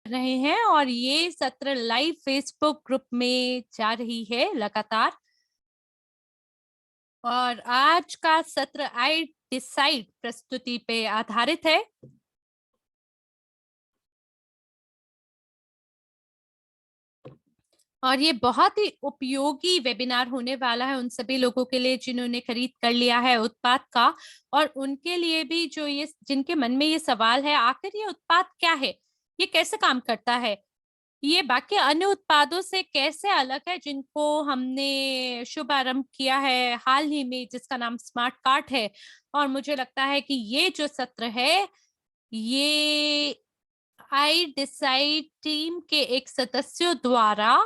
रहे हैं और ये सत्र लाइव फेसबुक ग्रुप में जा रही है लगातार। और आज का सत्र आई डिसाइड प्रस्तुति पे आधारित है। और ये बहुत ही उपयोगी वेबिनार होने वाला है उन सभी लोगों के लिए जिन्होंने खरीद कर लिया है उत्पाद का, और उनके लिए भी जो ये जिनके मन में ये सवाल है आखिर ये उत्पाद क्या है, ये कैसे काम करता है, ये बाकी अन्य उत्पादों से कैसे अलग है जिनको हमने शुभारंभ किया है हाल ही में, जिसका नाम स्मार्ट कार्ट है। और मुझे लगता है कि ये जो सत्र है ये आई डिसाइड टीम के एक सदस्यों द्वारा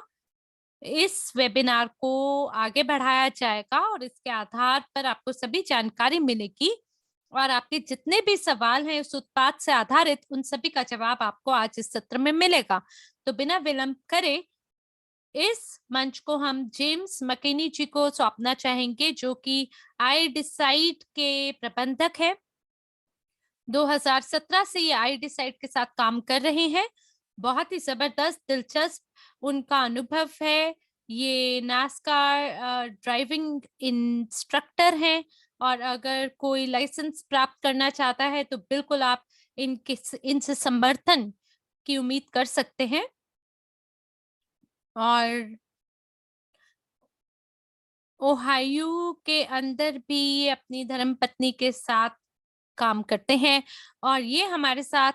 इस वेबिनार को आगे बढ़ाया जाएगा और इसके आधार पर आपको सभी जानकारी मिलेगी और आपके जितने भी सवाल हैं उस उत्पाद से आधारित उन सभी का जवाब आपको आज इस सत्र में मिलेगा। तो बिना विलंब करे इस मंच को हम जेम्स मकेनी जी को सौंपना चाहेंगे, जो कि आई डिसाइड के प्रबंधक है। 2017 से ये आई डिसाइड के साथ काम कर रहे हैं। बहुत ही जबरदस्त दिलचस्प उनका अनुभव है। ये नास्कार ड्राइविंग इंस्ट्रक्टर हैं और अगर कोई लाइसेंस प्राप्त करना चाहता है तो बिल्कुल आप इनसे समर्थन की उम्मीद कर सकते हैं। और ओहायो के अंदर भी ये अपनी धर्मपत्नी के साथ काम करते हैं और ये हमारे साथ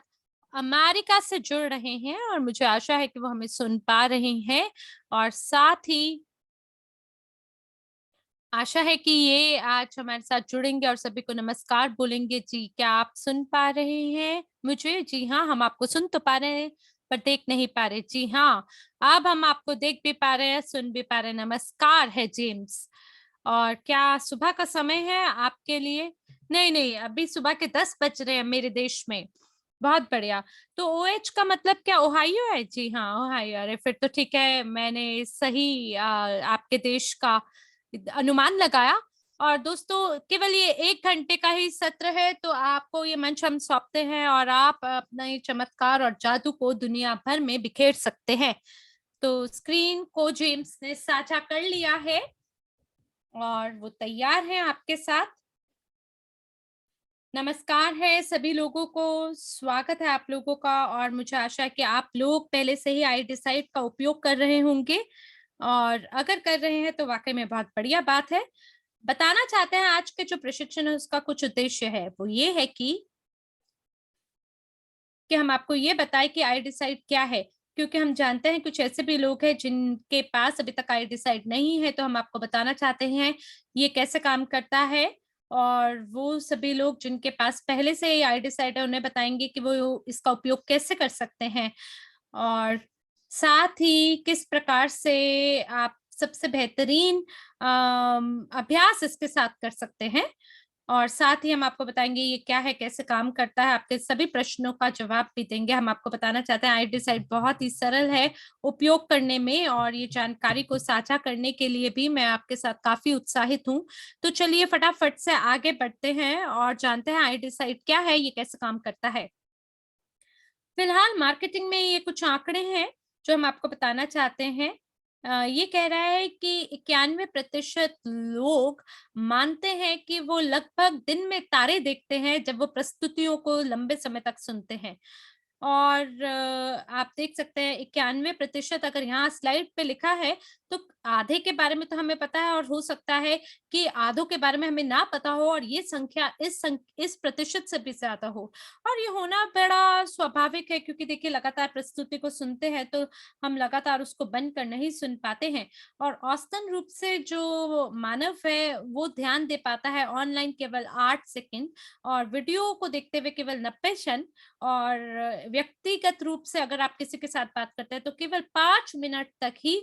अमेरिका से जुड़ रहे हैं और मुझे आशा है कि वो हमें सुन पा रहे हैं। और साथ ही आशा है कि ये आज हमारे साथ जुड़ेंगे और सभी को नमस्कार बोलेंगे। जी, क्या आप सुन पा रहे हैं मुझे? जी हाँ, हम आपको सुन तो पा रहे हैं पर देख नहीं पा रहे। जी हाँ, अब हम आपको देख भी पा रहे हैं, सुन भी पा रहे हैं। नमस्कार है जेम्स। और क्या सुबह का समय है आपके लिए? नहीं नहीं, अभी सुबह के 10 बज रहे हैं मेरे देश में। बहुत बढ़िया। तो ओएच का मतलब क्या ओहायो है? जी हाँ, ओहायो। अरे फिर तो ठीक है, मैंने सही आपके देश का अनुमान लगाया। और दोस्तों केवल ये 1 घंटे का ही सत्र है, तो आपको ये मंच हम सौंपते हैं और आप अपना ये चमत्कार और जादू को दुनिया भर में बिखेर सकते हैं। तो स्क्रीन को जेम्स ने साझा कर लिया है और वो तैयार है आपके साथ। नमस्कार है सभी लोगों को, स्वागत है आप लोगों का। और मुझे आशा है कि आप लोग पहले से ही आई डिसाइड का उपयोग कर रहे होंगे और अगर कर रहे हैं तो वाकई में बहुत बढ़िया बात है। बताना चाहते हैं आज के जो प्रशिक्षण है उसका कुछ उद्देश्य है, वो ये है कि हम आपको ये बताएं कि आई डिसाइड क्या है, क्योंकि हम जानते हैं कुछ ऐसे भी लोग हैं जिनके पास अभी तक आई डिसाइड नहीं है। तो हम आपको बताना चाहते हैं ये कैसे काम करता है और वो सभी लोग जिनके पास पहले से ही आई डिसाइड है उन्हें बताएंगे कि वो इसका उपयोग कैसे कर सकते हैं और साथ ही किस प्रकार से आप सबसे बेहतरीन अभ्यास इसके साथ कर सकते हैं। और साथ ही हम आपको बताएंगे ये क्या है, कैसे काम करता है, आपके सभी प्रश्नों का जवाब भी देंगे। हम आपको बताना चाहते हैं आई डिसाइड बहुत ही सरल है उपयोग करने में और ये जानकारी को साझा करने के लिए भी मैं आपके साथ काफी उत्साहित हूँ। तो चलिए फटाफट से आगे बढ़ते हैं और जानते हैं आई डिसाइड क्या है, ये कैसे काम करता है। फिलहाल मार्केटिंग में ये कुछ आंकड़े हैं जो हम आपको बताना चाहते हैं। ये कह रहा है कि 91% लोग मानते हैं कि वो लगभग दिन में तारे देखते हैं जब वो प्रस्तुतियों को लंबे समय तक सुनते हैं। और आप देख सकते हैं 91% अगर यहाँ स्लाइड पे लिखा है तो आधे के बारे में तो हमें पता है और हो सकता है कि आधों के बारे में हमें ना पता हो और ये संख्या इस प्रतिशत से भी ज्यादा हो। और ये होना बड़ा स्वाभाविक है क्योंकि देखिए लगातार प्रस्तुति को सुनते हैं तो हम लगातार उसको बंद कर नहीं सुन पाते हैं। और औसतन रूप से जो मानव है वो ध्यान दे पाता है ऑनलाइन केवल 8 सेकंड और वीडियो को देखते हुए केवल 90 क्षण। और व्यक्तिगत रूप से अगर आप किसी के साथ बात करते हैं तो केवल 5 मिनट तक ही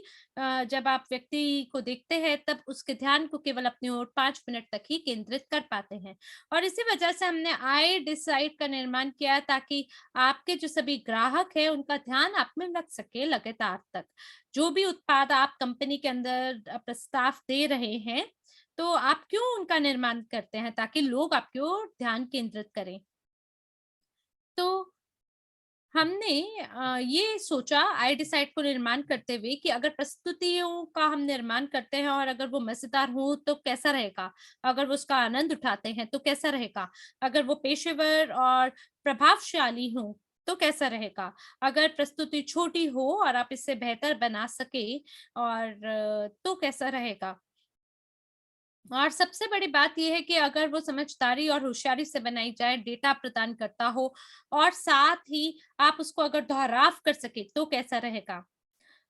जब आप व्यक्ति को देखते हैं तब उसके ध्यान को केवल अपनी ओर 5 मिनट तक ही केंद्रित कर पाते हैं। और इसी वजह से हमने आई डिसाइड का निर्माण किया ताकि आपके जो सभी ग्राहक हैं उनका ध्यान आप में लग सके लगातार तक। जो भी उत्पाद आप कंपनी के अंदर प्रस्ताव दे रहे हैं तो आप क्यों उनका निर्माण करते हैं, ताकि लोग आपकी ओर ध्यान केंद्रित करें। तो हमने ये सोचा आई डिसाइड को निर्माण करते हुए कि अगर प्रस्तुतियों का हम निर्माण करते हैं और अगर वो मज़ेदार हो तो कैसा रहेगा? अगर वो उसका आनंद उठाते हैं तो कैसा रहेगा? अगर वो पेशेवर और प्रभावशाली हों तो कैसा रहेगा? अगर प्रस्तुति छोटी हो और आप इसे बेहतर बना सकें और तो कैसा रहेगा? और सबसे बड़ी बात ये है कि अगर वो समझदारी और होशियारी से बनाई जाए, डेटा प्रदान करता हो और साथ ही आप उसको अगर दोहराव कर सकें, तो कैसा रहेगा?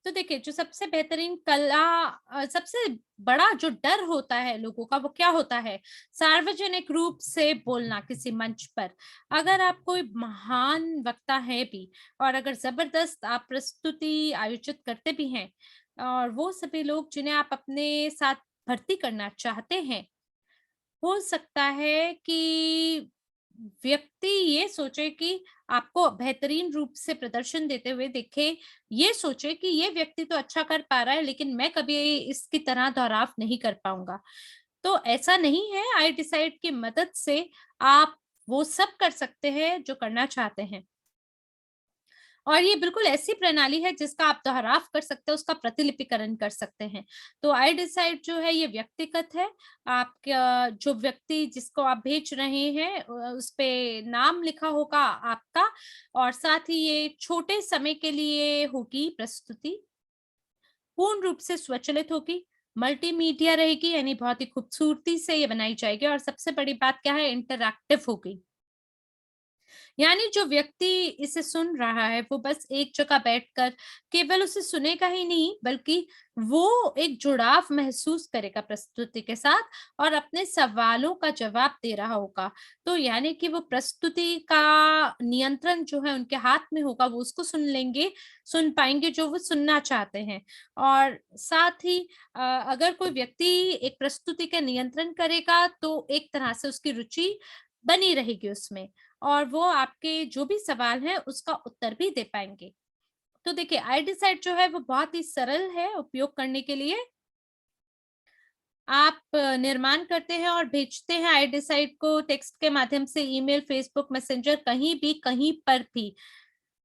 तो देखिए, जो सबसे बेहतरीन कला सबसे बड़ा जो डर होता है लोगों का, वो क्या होता है? सार्वजनिक रूप से बोलना किसी मंच पर। अगर आप कोई महान वक्ता हैं भी और अगर ज़बरदस्त आप प्रस्तुति आयोजित करते भी हैं और वो सभी लोग जिन्हें आप अपने साथ भर्ती करना चाहते हैं, हो सकता है कि व्यक्ति ये सोचे कि आपको बेहतरीन रूप से प्रदर्शन देते हुए देखे, ये सोचे कि ये व्यक्ति तो अच्छा कर पा रहा है, लेकिन मैं कभी इसकी तरह दोहराव नहीं कर पाऊँगा। तो ऐसा नहीं है, आई डिसाइड की मदद से आप वो सब कर सकते हैं जो करना चाहते हैं। और ये बिल्कुल ऐसी प्रणाली है जिसका आप दोहराव कर सकते हैं, उसका प्रतिलिपिकरण कर सकते हैं। तो आई डिसाइड जो है ये व्यक्तिगत है। आपका जो व्यक्ति जिसको आप भेज रहे हैं उसपे नाम लिखा होगा आपका और साथ ही ये छोटे समय के लिए होगी प्रस्तुति, पूर्ण रूप से स्वचालित होगी, मल्टीमीडिया रहेगी यानी बहुत ही खूबसूरती से ये बनाई जाएगी और सबसे बड़ी बात क्या है इंटरैक्टिव होगी। यानी जो व्यक्ति इसे सुन रहा है वो बस एक जगह बैठकर केवल उसे सुनेगा ही नहीं बल्कि वो एक जुड़ाव महसूस करेगा प्रस्तुति के साथ और अपने सवालों का जवाब दे रहा होगा। तो यानी कि वो प्रस्तुति का नियंत्रण जो है उनके हाथ में होगा, वो उसको सुन पाएँगे जो वो सुनना चाहते हैं। और साथ ही अगर कोई व्यक्ति एक प्रस्तुति का नियंत्रण करेगा तो एक तरह से उसकी रुचि बनी रहेगी उसमें। और वो आपके जो भी सवाल हैं उसका उत्तर भी दे पाएँगे। तो देखिए आई डिसाइड जो है वो बहुत ही सरल है उपयोग करने के लिए। आप निर्माण करते हैं और भेजते हैं आई डिसाइड को टेक्स्ट के माध्यम से ईमेल, फेसबुक मैसेंजर कहीं भी, कहीं पर भी।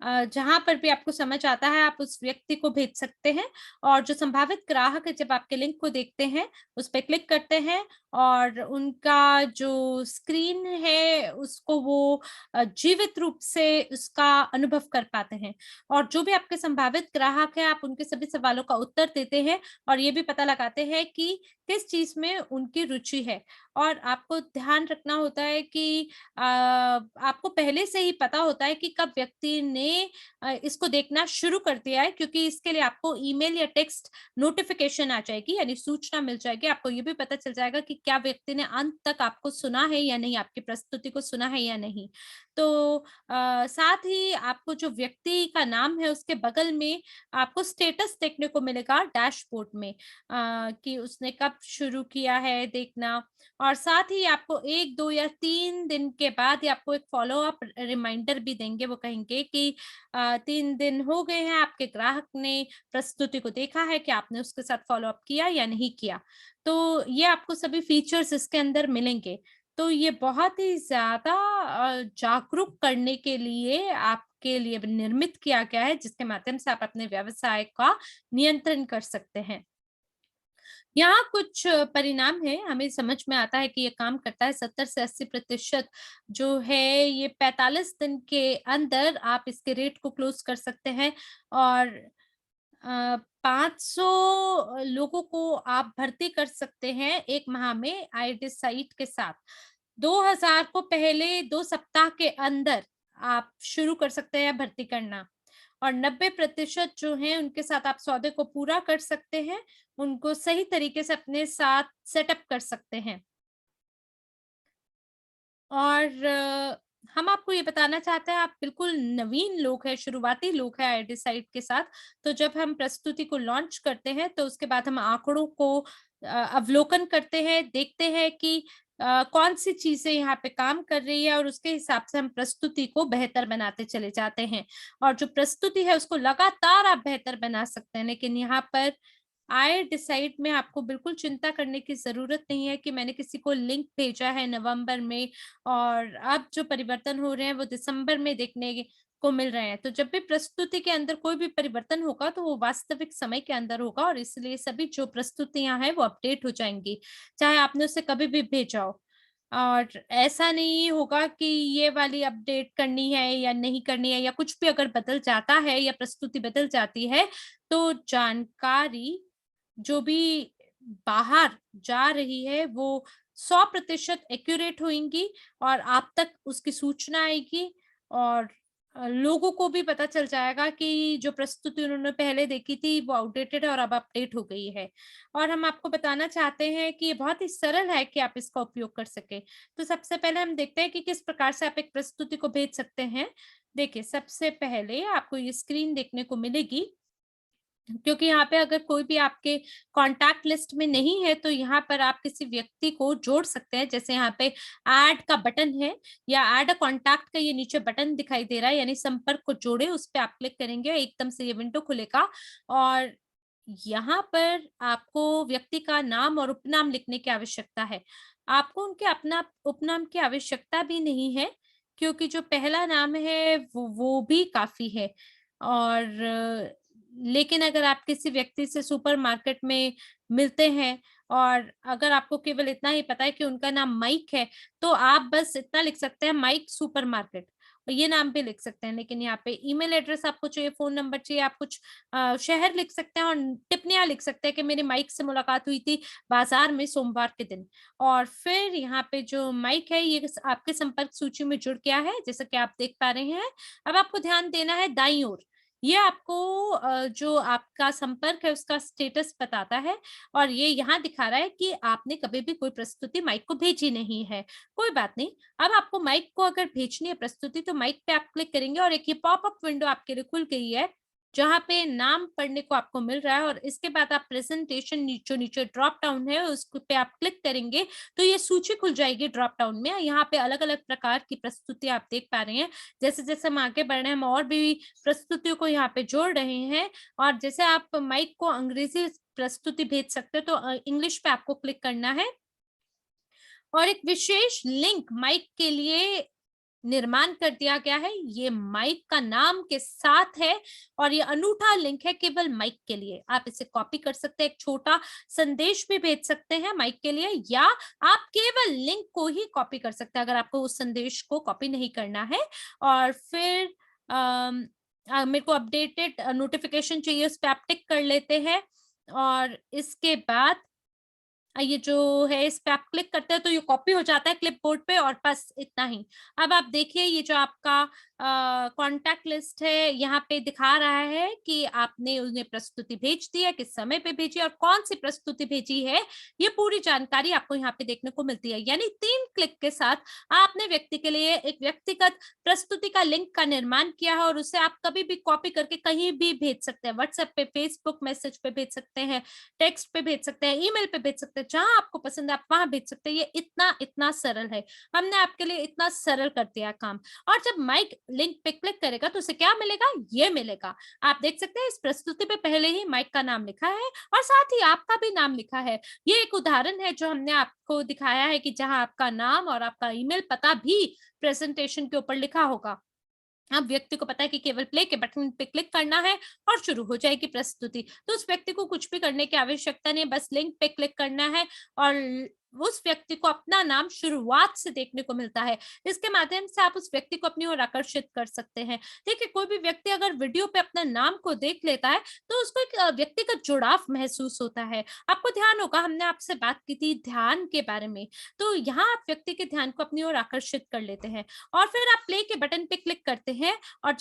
जहाँ पर भी आपको समझ आता है आप उस व्यक्ति को भेज सकते हैं और जो संभावित ग्राहक है जब आपके लिंक को देखते हैं, उस पे क्लिक करते हैं और उनका जो स्क्रीन है उसको वो जीवित रूप से उसका अनुभव कर पाते हैं। और जो भी आपके संभावित ग्राहक हैं, आप उनके सभी सवालों का उत्तर देते हैं और ये भी पता लगाते हैं कि किस चीज़ में उनकी रुचि है। और आपको ध्यान रखना होता है कि आपको पहले से ही पता होता है कि कब व्यक्ति ने इसको देखना शुरू कर दिया है क्योंकि इसके लिए आपको ईमेल या टेक्स्ट नोटिफिकेशन आ जाएगी यानी सूचना मिल जाएगी। आपको ये भी पता चल जाएगा कि क्या व्यक्ति ने अंत तक आपको सुना है या नहीं, आपकी प्रस्तुति को सुना है या नहीं। तो साथ ही आपको जो व्यक्ति का नाम है उसके बगल में आपको स्टेटस देखने को मिलेगा डैशबोर्ड में कि उसने कब शुरू किया है देखना और साथ ही आपको 1, 2 या 3 दिन के बाद ही आपको एक फ़ॉलो अप रिमाइंडर भी देंगे। वो कहेंगे कि 3 दिन हो गए हैं, आपके ग्राहक ने प्रस्तुति को देखा है, क्या आपने उसके साथ फ़ॉलो अप किया या नहीं किया? तो ये आपको सभी फीचर्स इसके अंदर मिलेंगे। तो ये बहुत ही ज़्यादा जागरूक करने के लिए आपके लिए निर्मित किया गया है, जिसके माध्यम से आप अपने व्यवसाय का नियंत्रण कर सकते हैं। यहाँ कुछ परिणाम हैं, हमें समझ में आता है कि ये काम करता है 70 से 80% जो है ये 45 दिन के अंदर आप इसके रेट को क्लोज़ कर सकते हैं और 500 लोगों को आप भर्ती कर सकते हैं 1 माह में आईडिस साइट के साथ। 2000 को पहले 2 सप्ताह के अंदर आप शुरू कर सकते हैं भर्ती करना। और 90% जो हैं उनके साथ आप सौदे को पूरा कर सकते हैं, उनको सही तरीके से अपने साथ सेटअप कर सकते हैं। और हम आपको ये बताना चाहते हैं आप बिल्कुल नवीन लोग हैं, शुरुआती लोग हैं आईडी साइट के साथ, तो जब हम प्रस्तुति को लॉन्च करते हैं तो उसके बाद हम आँकड़ों को अवलोकन करते हैं, देखते हैं कि कौन-सी चीज़ें यहाँ पे काम कर रही है और उसके हिसाब से हम प्रस्तुति को बेहतर बनाते चले जाते हैं। और जो प्रस्तुति है उसको लगातार आप बेहतर बना सकते हैं, लेकिन यहाँ पर आई डिसाइड में आपको बिल्कुल चिंता करने की ज़रूरत नहीं है कि मैंने किसी को लिंक भेजा है नवंबर में और अब जो परिवर्तन हो रहे हैं वो दिसंबर में देखने को मिल रहे हैं। तो जब भी प्रस्तुति के अंदर कोई भी परिवर्तन होगा तो वो वास्तविक समय के अंदर होगा और इसलिए सभी जो प्रस्तुतियाँ हैं वो अपडेट हो जाएँगी, चाहे आपने उसे कभी भी भेजा हो। और ऐसा नहीं होगा कि ये वाली अपडेट करनी है या नहीं करनी है, या कुछ भी अगर बदल जाता है या प्रस्तुति बदल जाती है, तो जानकारी जो भी बाहर जा रही है वो 100% एक्यूरेट होंगी और आप तक उसकी सूचना आएगी और लोगों को भी पता चल जाएगा कि जो प्रस्तुति उन्होंने पहले देखी थी वो आउटडेटेड है और अब अपडेट हो गई है। और हम आपको बताना चाहते हैं कि ये बहुत ही सरल है कि आप इसका उपयोग कर सकें। तो सबसे पहले हम देखते हैं कि किस प्रकार से आप एक प्रस्तुति को भेज सकते हैं। देखिए, सबसे पहले आपको ये स्क्रीन देखने को मिलेगी, क्योंकि यहाँ पे अगर कोई भी आपके कॉन्टैक्ट लिस्ट में नहीं है, तो यहाँ पर आप किसी व्यक्ति को जोड़ सकते हैं। जैसे यहाँ पे ऐड का बटन है या ऐड अ कॉन्टैक्ट का ये नीचे बटन दिखाई दे रहा है, यानी संपर्क को जोड़े, उस पे आप क्लिक करेंगे, एकदम से ये विंडो खुलेगा और यहाँ पर आपको व्यक्ति का नाम और उपनाम लिखने की आवश्यकता है। आपको उनके अपना उपनाम की आवश्यकता भी नहीं है, क्योंकि जो पहला नाम है वो भी काफ़ी है। और लेकिन अगर आप किसी व्यक्ति से सुपरमार्केट में मिलते हैं और अगर आपको केवल इतना ही पता है कि उनका नाम माइक है, तो आप बस इतना लिख सकते हैं, माइक सुपरमार्केट, और ये नाम भी लिख सकते हैं। लेकिन यहाँ पे ईमेल एड्रेस आपको चाहिए, फ़ोन नंबर चाहिए, आप कुछ शहर लिख सकते हैं और टिप्पणियाँ लिख सकते हैं कि मेरी माइक से मुलाकात हुई थी बाज़ार में सोमवार के दिन। और फिर यहाँ पे जो माइक है ये आपके संपर्क सूची में जुड़ गया है, जैसा कि आप देख पा रहे हैं। अब आपको ध्यान देना है दाईं ओर, ये आपको जो आपका संपर्क है उसका स्टेटस बताता है और ये यहाँ दिखा रहा है कि आपने कभी भी कोई प्रस्तुति माइक को भेजी नहीं है। कोई बात नहीं, अब आपको माइक को अगर भेजनी है प्रस्तुति, तो माइक पे आप क्लिक करेंगे और एक ये पॉपअप विंडो आपके लिए खुल गई है, जहाँ पे नाम पढ़ने को आपको मिल रहा है और इसके बाद आप प्रेज़ेंटेशन नीचे नीचे ड्रॉप डाउन है उस पे आप क्लिक करेंगे, तो ये सूची खुल जाएगी ड्रॉप डाउन में। यहाँ पे अलग-अलग प्रकार की प्रस्तुति आप देख पा रहे हैं। जैसे-जैसे हम आगे बढ़ रहे हैं, हम और भी प्रस्तुतियों को यहाँ पे जोड़ रहे हैं और जैसे आप माइक को अंग्रेजी प्रस्तुति भेज सकते हो, तो इंग्लिश पे आपको क्लिक करना है और एक विशेष लिंक माइक के लिए निर्माण कर दिया गया है। ये माइक का नाम के साथ है और ये अनूठा लिंक है केवल माइक के लिए। आप इसे कॉपी कर सकते हैं, एक छोटा संदेश भी भेज सकते हैं माइक के लिए, या आप केवल लिंक को ही कॉपी कर सकते हैं अगर आपको उस संदेश को कॉपी नहीं करना है। और फिर मेरे को अपडेटेड नोटिफिकेशन चाहिए, उस पे आप टिक कर लेते हैं और इसके बाद ये जो है इस पे आप क्लिक करते हैं तो ये कॉपी हो जाता है क्लिपबोर्ड पे और बस इतना ही। अब आप देखिए ये जो आपका कॉन्टैक्ट लिस्ट है यहाँ पे दिखा रहा है कि आपने उन्हें प्रस्तुति भेज दी है, किस समय पे भेजी और कौन-सी प्रस्तुति भेजी है, ये पूरी जानकारी आपको यहाँ पे देखने को मिलती है। यानी 3 क्लिक के साथ आपने व्यक्ति के लिए एक व्यक्तिगत प्रस्तुति का लिंक का निर्माण किया है और उसे आप कभी भी कॉपी करके कहीं भी भेज सकते हैं। व्हाट्सएप पे, फेसबुक मैसेज पे भेज सकते हैं, टेक्स्ट पे भेज सकते हैं, ईमेल पे भेज सकते हैं, जहाँ आपको पसंद है आप वहाँ भेज सकते हैं। ये इतना सरल है। हमने आपके लिए इतना सरल कर दिया काम। और जब माइक लिंक पे क्लिक करेगा तो उसे क्या मिलेगा? ये मिलेगा। आप देख सकते हैं इस प्रस्तुति पे पहले ही माइक का नाम लिखा है और साथ ही आपका भी नाम लिखा है। ये एक उदाहरण है जो हमने आपको दिखाया है कि जहाँ आपका नाम और आपका ईमेल पता भी प्रेज़ेंटेशन के ऊपर लिखा होगा। अब व्यक्ति को पता है कि केवल प्ले के बटन पे क्लिक करना है और शुरू हो जाएगी प्रस्तुति। तो उस व्यक्ति को कुछ भी करने की आवश्यकता नहीं है, बस लिंक पे क्लिक करना है और उस व्यक्ति को अपना नाम शुरुआत से देखने को मिलता है। इसके माध्यम से आप उस व्यक्ति को अपनी ओर आकर्षित कर सकते हैं। देखिए, कोई भी व्यक्ति अगर वीडियो पे अपना नाम को देख लेता है, तो उसको एक व्यक्तिगत जुड़ाव महसूस होता है। आपको ध्यान होगा हमने आपसे बात की थी ध्यान के बारे में, तो यहाँ आप व्यक्ति के ध्यान को अपनी ओर आकर्षित कर लेते हैं और फिर आप प्ले के बटन पे क्लिक करते हैं और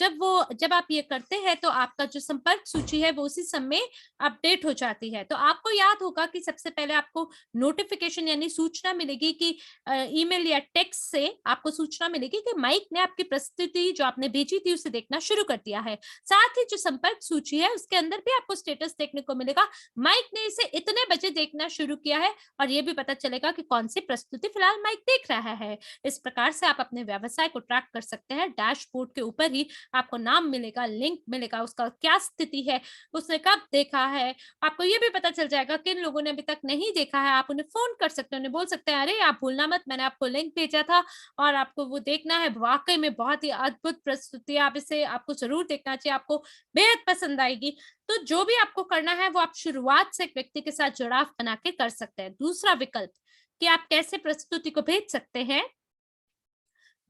जब आप ये करते हैं तो आपका जो संपर्क सूची है वो उसी समय अपडेट हो जाती है। तो आपको याद होगा कि सबसे पहले आपको नोटिफिकेशन यानी सूचना मिलेगी कि ईमेल या टेक्स्ट से आपको सूचना मिलेगी कि माइक ने आपकी प्रस्तुति जो आपने भेजी थी उसे देखना शुरू कर दिया है। साथ ही जो संपर्क सूची है उसके अंदर भी आपको स्टेटस देखने को मिलेगा, माइक ने इसे इतने बजे देखना शुरू किया है और ये भी पता चलेगा कि कौन सी प्रस्तुति फिलहाल माइक देख रहा है। इस प्रकार से आप अपने व्यवसाय को ट्रैक कर सकते हैं। डैशबोर्ड के ऊपर ही आपको नाम मिलेगा, लिंक मिलेगा, उसका क्या स्थिति है, उसने कब देखा है, आपको ये भी पता चल जाएगा किन लोगों ने अभी तक नहीं देखा है, आप उन्हें फ़ोन कर सकते सकते हैं, उन्हें बोल सकते हैं, अरे आप भूलना मत, मैंने आपको लिंक भेजा था और आपको वो देखना है। वाक़ई में बहुत ही अद्भुत प्रस्तुति है, आप इसे आपको ज़रूर देखना चाहिए, आपको बेहद पसंद आएगी। तो जो भी आपको करना है वो आप शुरुआत से एक व्यक्ति के साथ जुड़ाव बना के कर सकते हैं। दूसरा विकल्प कि आप कैसे प्रस्तुति को भेज सकते हैं,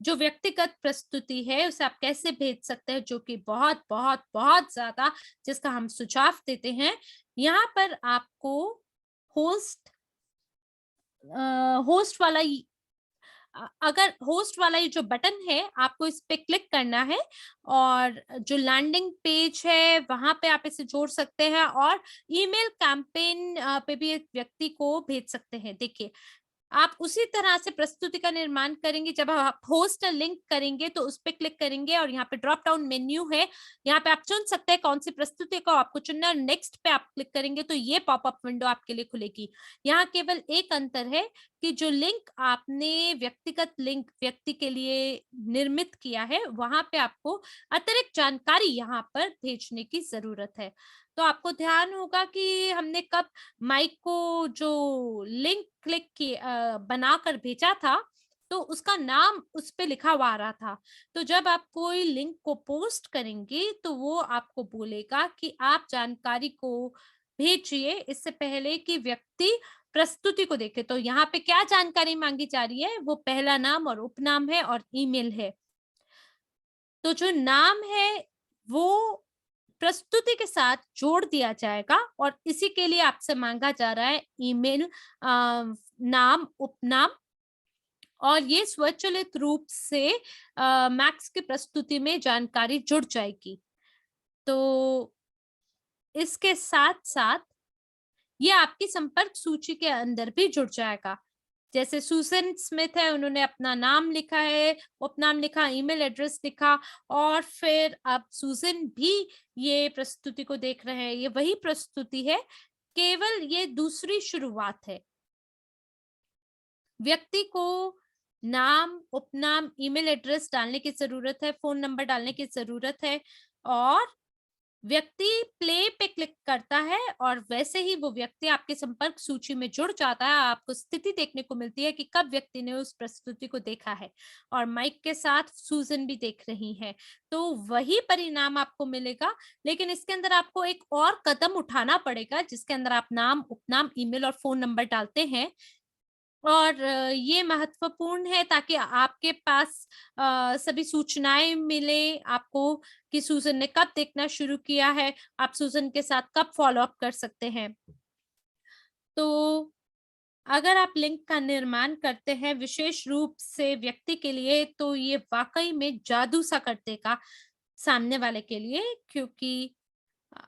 जो व्यक्तिगत प्रस्तुति है उसे आप कैसे भेज सकते हैं, जो कि बहुत बहुत बहुत ज्यादा, जिसका हम सुझाव देते हैं। यहाँ पर आपको होस्ट होस्ट वाला अगर होस्ट वाला ये जो बटन है आपको इस पे क्लिक करना है और जो लैंडिंग पेज है वहां पे आप इसे जोड़ सकते हैं और ईमेल कैंपेन पे भी एक व्यक्ति को भेज सकते हैं। देखिए, आप उसी तरह से प्रस्तुति का निर्माण करेंगे। जब आप होस्ट लिंक करेंगे तो उस पे क्लिक करेंगे और यहाँ पे ड्रॉप डाउन मेन्यू है, यहाँ पे आप चुन सकते हैं कौन सी प्रस्तुति को आपको चुनना है। नेक्स्ट पे आप क्लिक करेंगे तो ये पॉपअप विंडो आपके लिए खुलेगी। यहाँ केवल एक अंतर है कि जो लिंक आपने व्यक्तिगत लिंक व्यक्ति के लिए निर्मित किया है वहां पे आपको अतिरिक्त जानकारी यहाँ पर भेजने की जरूरत है। तो आपको ध्यान होगा कि हमने कब माइक को जो लिंक क्लिक किए बनाकर भेजा था, तो उसका नाम उस पे लिखा हुआ आ रहा था। तो जब आप कोई लिंक को पोस्ट करेंगे, तो वो आपको बोलेगा कि आप जानकारी को भेजिए इससे पहले कि व्यक्ति प्रस्तुति को देखे। तो यहाँ पे क्या जानकारी मांगी जा रही है? वो पहला नाम और उपनाम है और ईमेल है। तो जो नाम है, वो प्रस्तुति के साथ जोड़ दिया जाएगा और इसी के लिए आपसे मांगा जा रहा है ईमेल, नाम, उपनाम, और ये स्वचालित रूप से मैक्स की प्रस्तुति में जानकारी जुड़ जाएगी। तो इसके साथ-साथ ये आपकी संपर्क सूची के अंदर भी जुड़ जाएगा। जैसे सुसन स्मिथ है, उन्होंने अपना नाम लिखा है, उपनाम लिखा, ईमेल एड्रेस लिखा और फिर अब सुसन भी ये प्रस्तुति को देख रहे हैं। ये वही प्रस्तुति है, केवल ये दूसरी शुरुआत है। व्यक्ति को नाम, उपनाम, ईमेल एड्रेस डालने की ज़रूरत है, फ़ोन नंबर डालने की ज़रूरत है और व्यक्ति प्ले पे क्लिक करता है और वैसे ही वो व्यक्ति आपके संपर्क सूची में जुड़ जाता है। आपको स्थिति देखने को मिलती है कि कब व्यक्ति ने उस प्रस्तुति को देखा है और माइक के साथ सुजन भी देख रही है। तो वही परिणाम आपको मिलेगा, लेकिन इसके अंदर आपको एक और कदम उठाना पड़ेगा जिसके अंदर आप नाम, उपनाम, ईमेल और फ़ोन नंबर डालते हैं। और ये महत्वपूर्ण है ताकि आपके पास सभी सूचनाएँ मिले आपको कि सूज़न ने कब देखना शुरू किया है, आप सूज़न के साथ कब फ़ॉलो अप कर सकते हैं। तो अगर आप लिंक का निर्माण करते हैं विशेष रूप से व्यक्ति के लिए, तो ये वाक़ई में जादू सा कर देगा सामने वाले के लिए, क्योंकि अ,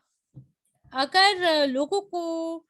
अगर लोगों को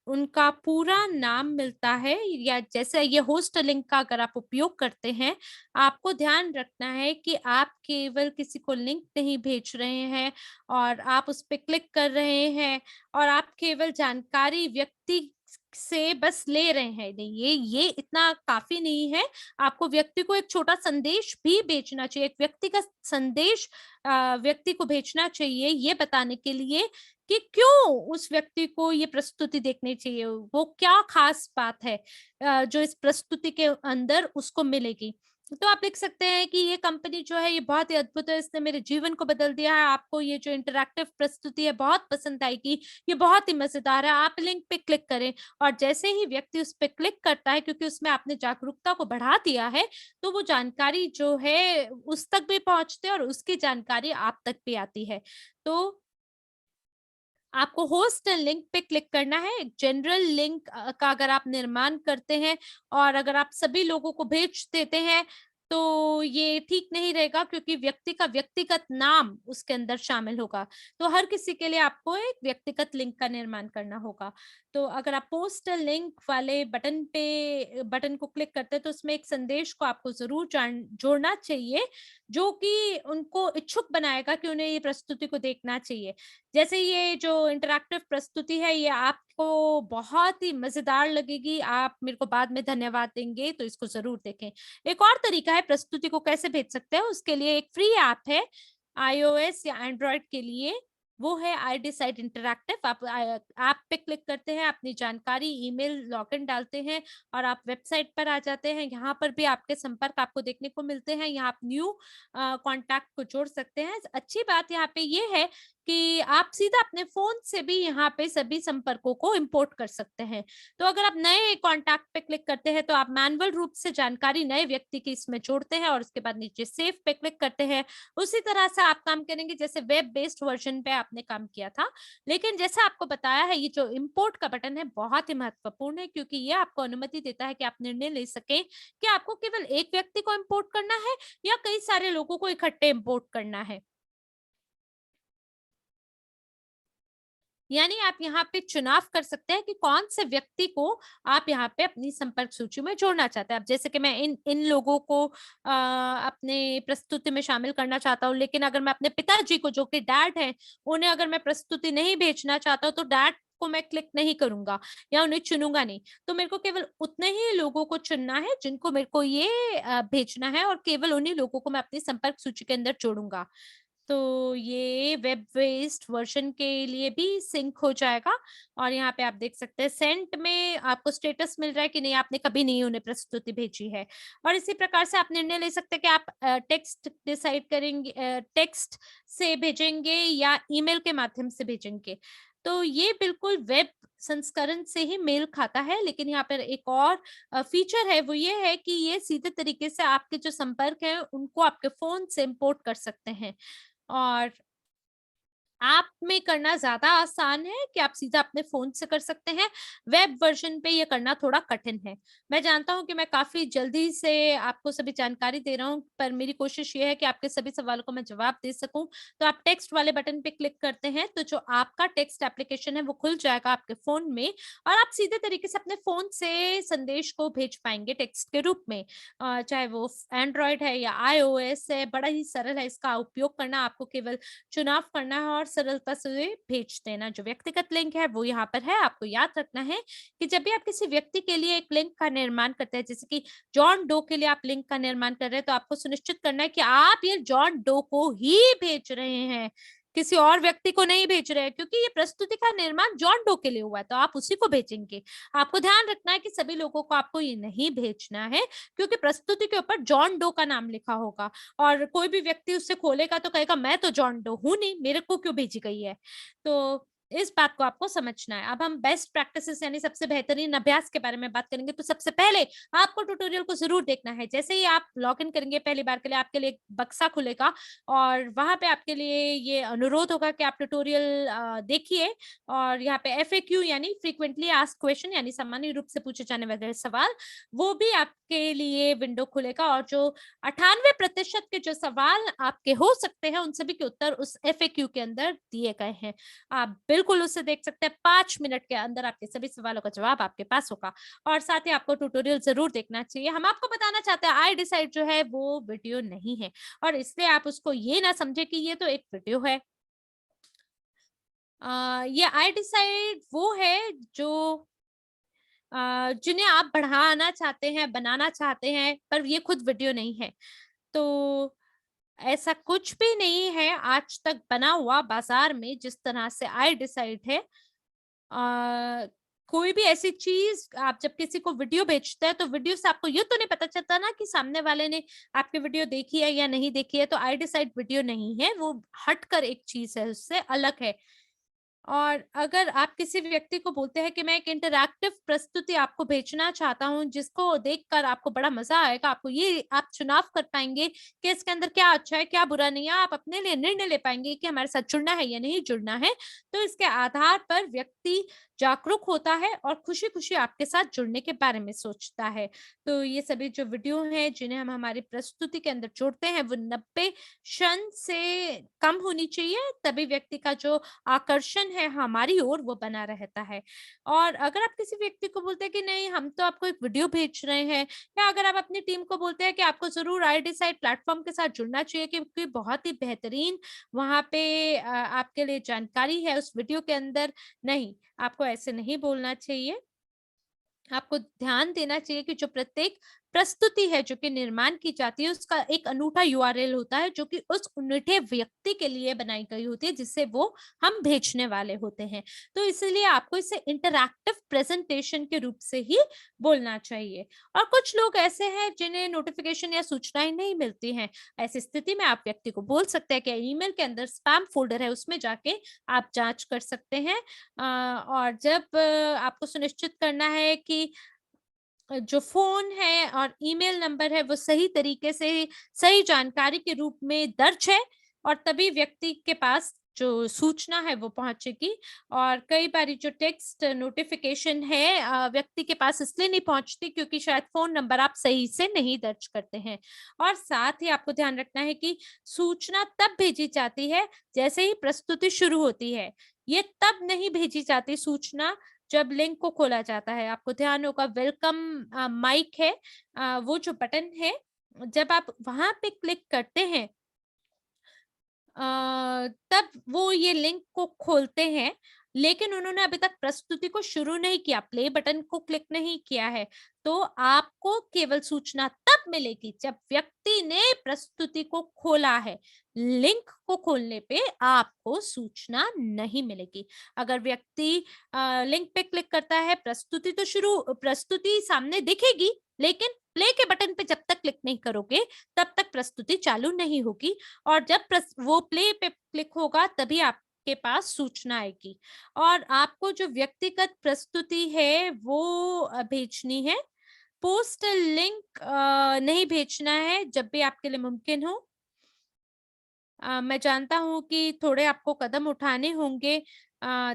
उनका पूरा नाम मिलता है या जैसे ये होस्ट लिंक का अगर आप उपयोग करते हैं, आपको ध्यान रखना है कि आप केवल किसी को लिंक नहीं भेज रहे हैं और आप उस पे क्लिक कर रहे हैं और आप केवल जानकारी व्यक्ति से बस ले रहे हैं। नहीं, ये इतना काफ़ी नहीं है। आपको व्यक्ति को एक छोटा संदेश भी भेजना चाहिए, एक व्यक्तिगत संदेश व्यक्ति को भेजना चाहिए ये बताने के लिए कि क्यों उस व्यक्ति को ये प्रस्तुति देखनी चाहिए, वो क्या खास बात है जो इस प्रस्तुति के अंदर उसको मिलेगी। तो आप लिख सकते हैं कि ये कंपनी जो है ये बहुत ही अद्भुत है, इसने मेरे जीवन को बदल दिया है, आपको ये जो इंटरैक्टिव प्रस्तुति है बहुत पसंद आएगी, ये बहुत ही मज़ेदार है, आप लिंक पे क्लिक करें। और जैसे ही व्यक्ति उस पे क्लिक करता है, क्योंकि उसमें आपने जागरूकता को बढ़ा दिया है, तो वो जानकारी जो है उस तक भी पहुँचती है और उसकी जानकारी आप तक भी आती है। तो आपको होस्ट लिंक पे क्लिक करना है। एक जनरल लिंक का अगर आप निर्माण करते हैं और अगर आप सभी लोगों को भेज देते हैं, तो ये ठीक नहीं रहेगा, क्योंकि व्यक्ति का व्यक्तिगत नाम उसके अंदर शामिल होगा। तो हर किसी के लिए आपको एक व्यक्तिगत लिंक का निर्माण करना होगा। तो अगर आप पोस्ट लिंक वाले बटन को क्लिक करते हैं, तो उसमें एक संदेश को आपको ज़रूर जान जोड़ना चाहिए, जो कि उनको इच्छुक बनाएगा कि उन्हें ये प्रस्तुति को देखना चाहिए। जैसे ये जो इंटरैक्टिव प्रस्तुति है, ये आपको बहुत ही मज़ेदार लगेगी, आप मेरे को बाद में धन्यवाद देंगे, तो इसको ज़रूर देखें। एक और तरीका है प्रस्तुति को कैसे भेज सकते हैं, उसके लिए एक फ्री ऐप है, iOS या एंड्रॉयड के लिए, वो है आई डिसाइड इंटरैक्टिव। आप ऐप पे क्लिक करते हैं, अपनी जानकारी, ईमेल, लॉगिन डालते हैं और आप वेबसाइट पर आ जाते हैं। यहाँ पर भी आपके संपर्क आपको देखने को मिलते हैं। यहाँ आप न्यू कॉन्टैक्ट को जोड़ सकते हैं। अच्छी बात यहाँ पे ये है कि आप सीधा अपने फ़ोन से भी यहाँ पे सभी संपर्कों को इम्पोर्ट कर सकते हैं। तो अगर आप नए कॉन्टैक्ट पे क्लिक करते हैं, तो आप मैनुअल रूप से जानकारी नए व्यक्ति की इसमें जोड़ते हैं और उसके बाद नीचे सेव पे क्लिक करते हैं। उसी तरह से आप काम करेंगे जैसे वेब बेस्ड वर्ज़न पे आपने काम किया था। लेकिन जैसा आपको बताया है, ये जो इम्पोर्ट का बटन है बहुत ही महत्वपूर्ण है, क्योंकि ये आपको अनुमति देता है कि आप निर्णय ले सकें कि आपको केवल एक व्यक्ति को इम्पोर्ट करना है या कई सारे लोगों को इकट्ठे इम्पोर्ट करना है। यानी आप यहाँ पे चुनाव कर सकते हैं कि कौन से व्यक्ति को आप यहाँ पे अपनी संपर्क सूची में जोड़ना चाहते हैं। अब जैसे कि मैं इन इन लोगों को अपने प्रस्तुति में शामिल करना चाहता हूँ, लेकिन अगर मैं अपने पिताजी को, जो कि डैड हैं, उन्हें अगर मैं प्रस्तुति नहीं भेजना चाहता हूँ, तो डैड को मैं क्लिक नहीं करूँगा या उन्हें चुनूँगा नहीं। तो मेरे को केवल उतने ही लोगों को चुनना है जिनको मेरे को ये भेजना है, और केवल उन्हीं लोगों को मैं अपनी संपर्क सूची के अंदर जोड़ूँगा। तो ये वेब बेस्ड वर्ज़न के लिए भी सिंक हो जाएगा, और यहाँ पे आप देख सकते हैं सेंट में आपको स्टेटस मिल रहा है कि नहीं, आपने कभी नहीं उन्हें प्रस्तुति भेजी है। और इसी प्रकार से आप निर्णय ले सकते हैं कि आप टेक्स्ट डिसाइड करेंगे, टेक्स्ट से भेजेंगे या ईमेल के माध्यम से भेजेंगे। तो ये बिल्कुल वेब संस्करण से ही मेल खाता है, लेकिन यहाँ पर एक और फीचर है, वो ये है कि ये सीधे तरीके से आपके जो संपर्क हैं उनको आपके फ़ोन से इम्पोर्ट कर सकते हैं। और ऐप में करना ज़्यादा आसान है कि आप सीधा अपने फ़ोन से कर सकते हैं। वेब वर्ज़न पे ये करना थोड़ा कठिन है। मैं जानता हूँ कि मैं काफ़ी जल्दी से आपको सभी जानकारी दे रहा हूँ, पर मेरी कोशिश ये है कि आपके सभी सवालों का मैं जवाब दे सकूँ। तो आप टेक्स्ट वाले बटन पे क्लिक करते हैं, तो जो आपका टेक्स्ट एप्लीकेशन है, वो खुल जाएगा आपके फ़ोन में, और आप सीधे तरीके से अपने फ़ोन से संदेश को भेज पाएँगे टेक्स्ट के रूप में। चाहे वो एंड्रॉयड है या आईओएस है, बड़ा ही सरल है इसका उपयोग करना। आपको केवल चुनाव करना है और सरलता से भेज देना। जो व्यक्तिगत लिंक है वो यहाँ पर है। आपको याद रखना है कि जब भी आप किसी व्यक्ति के लिए एक लिंक का निर्माण करते हैं, जैसे कि जॉन डो के लिए आप लिंक का निर्माण कर रहे हैं, तो आपको सुनिश्चित करना है कि आप ये जॉन डो को ही भेज रहे हैं, किसी और व्यक्ति को नहीं भेज रहे हैं, क्योंकि ये प्रस्तुति का निर्माण जॉन डो के लिए हुआ है, तो आप उसी को भेजेंगे। आपको ध्यान रखना है कि सभी लोगों को आपको ये नहीं भेजना है, क्योंकि प्रस्तुति के ऊपर जॉन डो का नाम लिखा होगा, और कोई भी व्यक्ति उससे खोलेगा तो कहेगा मैं तो जॉन डो हूँ नहीं, मेरे को क्यों भेजी गई है? तो इस बात को आपको समझना है। अब हम बेस्ट प्रैक्टिसेस यानी सबसे बेहतरीन अभ्यास के बारे में बात करेंगे। तो सबसे पहले आपको ट्यूटोरियल को ज़रूर देखना है। जैसे ही आप लॉगिन करेंगे पहली बार के लिए, आपके लिए एक बक्सा खुलेगा और वहाँ पे आपके लिए ये अनुरोध होगा कि आप ट्यूटोरियल देखिए, और यहाँ पे एफएक्यू यानी फ्रीक्वेंटली आस्क्ड क्वेश्चन यानी सामान्य रूप से पूछे जाने वाले सवाल, वो भी आपके लिए विंडो खुलेगा, और जो 98% के जो सवाल आपके हो सकते हैं, उन सभी के उत्तर उस एफएक्यू के अंदर दिए गए हैं। आप बिल्कुल उसे देख सकते हैं, 5 मिनट के अंदर आपके सभी सवालों का जवाब आपके पास होगा, और साथ ही आपको ट्यूटोरियल ज़रूर देखना चाहिए। हम आपको बताना चाहते हैं आई डिसाइड जो है वो वीडियो नहीं है, और इसलिए आप उसको ये ना समझें कि ये तो एक वीडियो है। ये आई डिसाइड वो है जो जिन्हें आप बढ़ाना चाहते हैं, बनाना चाहते हैं, पर ये खुद वीडियो नहीं है। तो ऐसा कुछ भी नहीं है आज तक बना हुआ बाज़ार में जिस तरह से आई डिसाइड है। कोई भी ऐसी चीज़ आप जब किसी को वीडियो भेजते हैं, तो वीडियो से आपको ये तो नहीं पता चलता ना कि सामने वाले ने आपकी वीडियो देखी है या नहीं देखी है, तो आई डिसाइड वीडियो नहीं है, वो हटकर एक चीज़ है, उससे अलग है। और अगर आप किसी व्यक्ति को बोलते हैं कि मैं एक इंटरैक्टिव प्रस्तुति आपको भेजना चाहता हूँ, जिसको देखकर आपको बड़ा मज़ा आएगा, आपको ये आप चुनाव कर पाएँगे कि इसके अंदर क्या अच्छा है, क्या बुरा नहीं है, आप अपने लिए निर्णय ले पाएँगे कि हमारे साथ जुड़ना है या नहीं जुड़ना है। तो इसके आधार पर व्यक्ति जागरूक होता है और खुशी-खुशी आपके साथ जुड़ने के बारे में सोचता है। तो ये सभी जो वीडियो हैं, जिन्हें हम हमारी प्रस्तुति के अंदर जोड़ते हैं, वो 90 क्षण से कम होनी चाहिए, तभी व्यक्ति का जो आकर्षण है हमारी ओर वो बना रहता है। और अगर आप किसी व्यक्ति को बोलते हैं कि नहीं हम तो आपको एक वीडियो भेज रहे हैं, या अगर आप अपनी टीम को बोलते हैं कि आपको ज़रूर आईडिसाइड प्लेटफ़ॉर्म के साथ जुड़ना चाहिए, क्योंकि बहुत ही बेहतरीन वहाँ पे आपके लिए जानकारी है उस वीडियो के अंदर, नहीं, आपको ऐसे नहीं बोलना चाहिए। आपको ध्यान देना चाहिए कि जो प्रत्येक प्रस्तुति है जो कि निर्माण की जाती है, उसका एक अनूठा यूआरएल होता है जो कि उस अनूठे व्यक्ति के लिए बनाई गई होती है जिससे वो हम भेजने वाले होते हैं। तो इसलिए आपको इसे इंटरैक्टिव प्रेजेंटेशन के रूप से ही बोलना चाहिए। और कुछ लोग ऐसे हैं जिन्हें नोटिफिकेशन या सूचनाएं नहीं मिलती हैं। ऐसी स्थिति में आप व्यक्ति को बोल सकते हैं कि ईमेल के अंदर स्पैम फ़ोल्डर है, उसमें जाके आप जाँच कर सकते हैं। और जब आपको सुनिश्चित करना है कि जो फ़ोन है और ईमेल नंबर है वो सही तरीके से सही जानकारी के रूप में दर्ज है, और तभी व्यक्ति के पास जो सूचना है वो पहुँचेगी। और कई बारी जो टेक्स्ट नोटिफ़िकेशन है व्यक्ति के पास इसलिए नहीं पहुँचती क्योंकि शायद फ़ोन नंबर आप सही से नहीं दर्ज करते हैं। और साथ ही आपको ध्यान रखना है कि सूचना तब भेजी जाती है जैसे ही प्रस्तुति शुरू होती है। ये तब नहीं भेजी जाती सूचना जब लिंक को खोला जाता है। आपको ध्यान होगा वेलकम माइक है, वो जो बटन है, जब आप वहाँ पे क्लिक करते हैं तब वो ये लिंक को खोलते हैं, लेकिन उन्होंने अभी तक प्रस्तुति को शुरू नहीं किया, प्ले बटन को क्लिक नहीं किया है। तो आपको केवल सूचना तब मिलेगी जब व्यक्ति ने प्रस्तुति को खोला है। लिंक को खोलने पे आपको सूचना नहीं मिलेगी। अगर व्यक्ति लिंक पे क्लिक करता है, प्रस्तुति सामने दिखेगी, लेकिन प्ले के बटन पे जब तक क्लिक नहीं करोगे, तब तक प्रस्तुति चालू नहीं होगी। और जब वो प्ले पे क्लिक होगा तभी आपके पास सूचना आएगी। और आपको जो व्यक्तिगत प्रस्तुति है वो भेजनी है। पोस्ट लिंक नहीं भेजना है जब भी आपके लिए मुमकिन हो। मैं जानता हूँ कि थोड़े आपको कदम उठाने होंगे।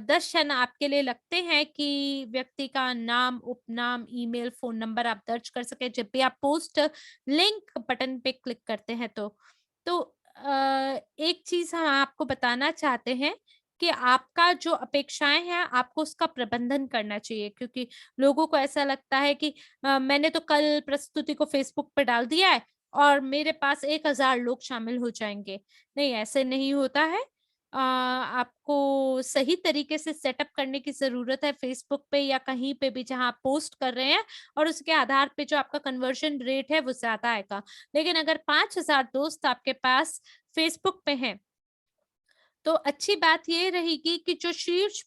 10 क्षण आपके लिए लगते हैं कि व्यक्ति का नाम, उपनाम, ईमेल, फ़ोन नंबर आप दर्ज कर सकें जब भी आप पोस्ट लिंक बटन पे क्लिक करते हैं तो। तो एक चीज़ हम आपको बताना चाहते हैं कि आपका जो अपेक्षाएँ हैं, आपको उसका प्रबंधन करना चाहिए, क्योंकि लोगों को ऐसा लगता है कि मैंने तो कल प्रस्तुति को फ़ेसबुक पे डाल दिया है और मेरे पास 1000 लोग शामिल हो जाएँगे। नहीं, ऐसे नहीं होता है। आपको सही तरीके से सेटअप करने की ज़रूरत है फ़ेसबुक पे या कहीं पे भी जहाँ आप पोस्ट कर रहे हैं, और उसके आधार पे जो आपका कन्वर्जन रेट है वो ज़्यादा आएगा। लेकिन अगर 5000 दोस्त आपके पास फ़ेसबुक पे हैं, तो अच्छी बात ये रहेगी कि जो शीर्ष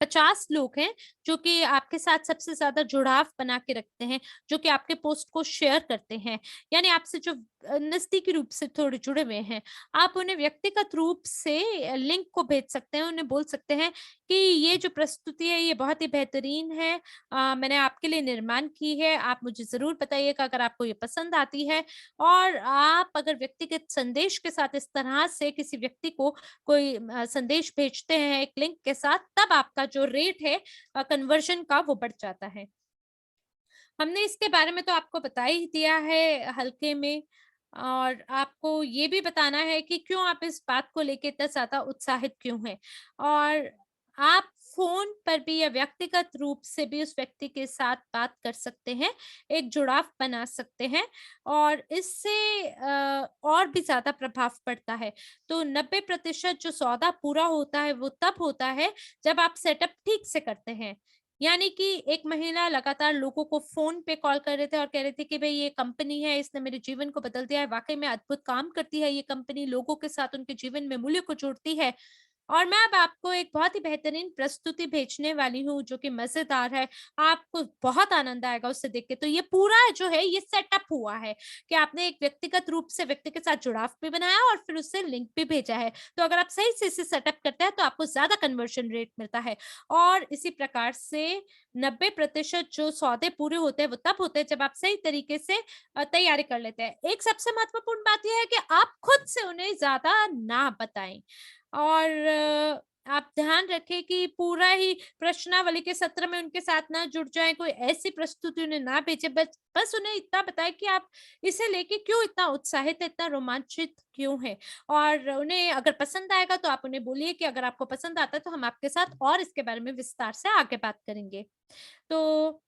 50 लोग हैं, जो कि आपके साथ सबसे ज़्यादा जुड़ाव बना के रखते हैं, जो कि आपके पोस्ट को शेयर करते हैं, यानी आपसे जो नज़दीकी रूप से थोड़े जुड़े हुए हैं, आप उन्हें व्यक्तिगत रूप से लिंक को भेज सकते हैं। उन्हें बोल सकते हैं कि ये जो प्रस्तुति है, ये बहुत ही बेहतरीन है। मैंने आपके लिए निर्माण की है, आप मुझे ज़रूर बताइएगा अगर आपको ये पसंद आती है। और आप अगर व्यक्तिगत संदेश के साथ इस तरह से किसी व्यक्ति को कोई संदेश भेजते हैं एक लिंक के साथ, तब आपका जो रेट है कन्वर्जन का वो बढ़ जाता है। हमने इसके बारे में तो आपको बता ही दिया है हल्के में, और आपको ये भी बताना है कि क्यों आप इस बात को लेके इतना ज़्यादा उत्साहित क्यों हैं। और आप फ़ोन पर भी या व्यक्तिगत रूप से भी उस व्यक्ति के साथ बात कर सकते हैं, एक जुड़ाव बना सकते हैं, और इससे और भी ज़्यादा प्रभाव पड़ता है। तो 90% जो सौदा पूरा होता है वो तब होता है जब आप सेटअप ठीक से करते हैं। यानी कि एक महिला लगातार लोगों को फ़ोन पे कॉल कर रहे थे और कह रहे थे कि भई ये कंपनी है, इसने मेरे जीवन को बदल दिया है, वाक़ई में अद्भुत काम करती है ये कंपनी, लोगों के साथ उनके जीवन में मूल्य को जोड़ती है। और मैं अब आपको एक बहुत ही बेहतरीन प्रस्तुति भेजने वाली हूँ जो कि मज़ेदार है, आपको बहुत आनंद आएगा उसे देख के। तो ये पूरा जो है ये सेटअप हुआ है कि आपने एक व्यक्तिगत रूप से व्यक्ति के साथ जुड़ाव भी बनाया और फिर उससे लिंक भी भेजा है। तो अगर आप सही से इसे सेटअप करते हैं तो आपको ज़्यादा कन्वर्शन रेट मिलता है। और इसी प्रकार से 90% जो सौदे पूरे होते हैं वो तब होते हैं जब आप सही तरीके से तैयारी कर लेते हैं। एक सबसे महत्वपूर्ण बात ये है कि आप खुद से उन्हें ज़्यादा ना बताएँ। और आप ध्यान रखें कि पूरा ही प्रश्नावली के सत्र में उनके साथ ना जुड़ जाएँ, कोई ऐसी प्रस्तुति उन्हें ना भेजें, बस उन्हें इतना बताएँ कि आप इसे लेके क्यों इतना उत्साहित हैं, इतना रोमांचित क्यों हैं। और उन्हें अगर पसंद आएगा तो आप उन्हें बोलिए कि अगर आपको पसंद आता है तो हम आपके साथ और इसके बारे में विस्तार से आगे बात करेंगे। तो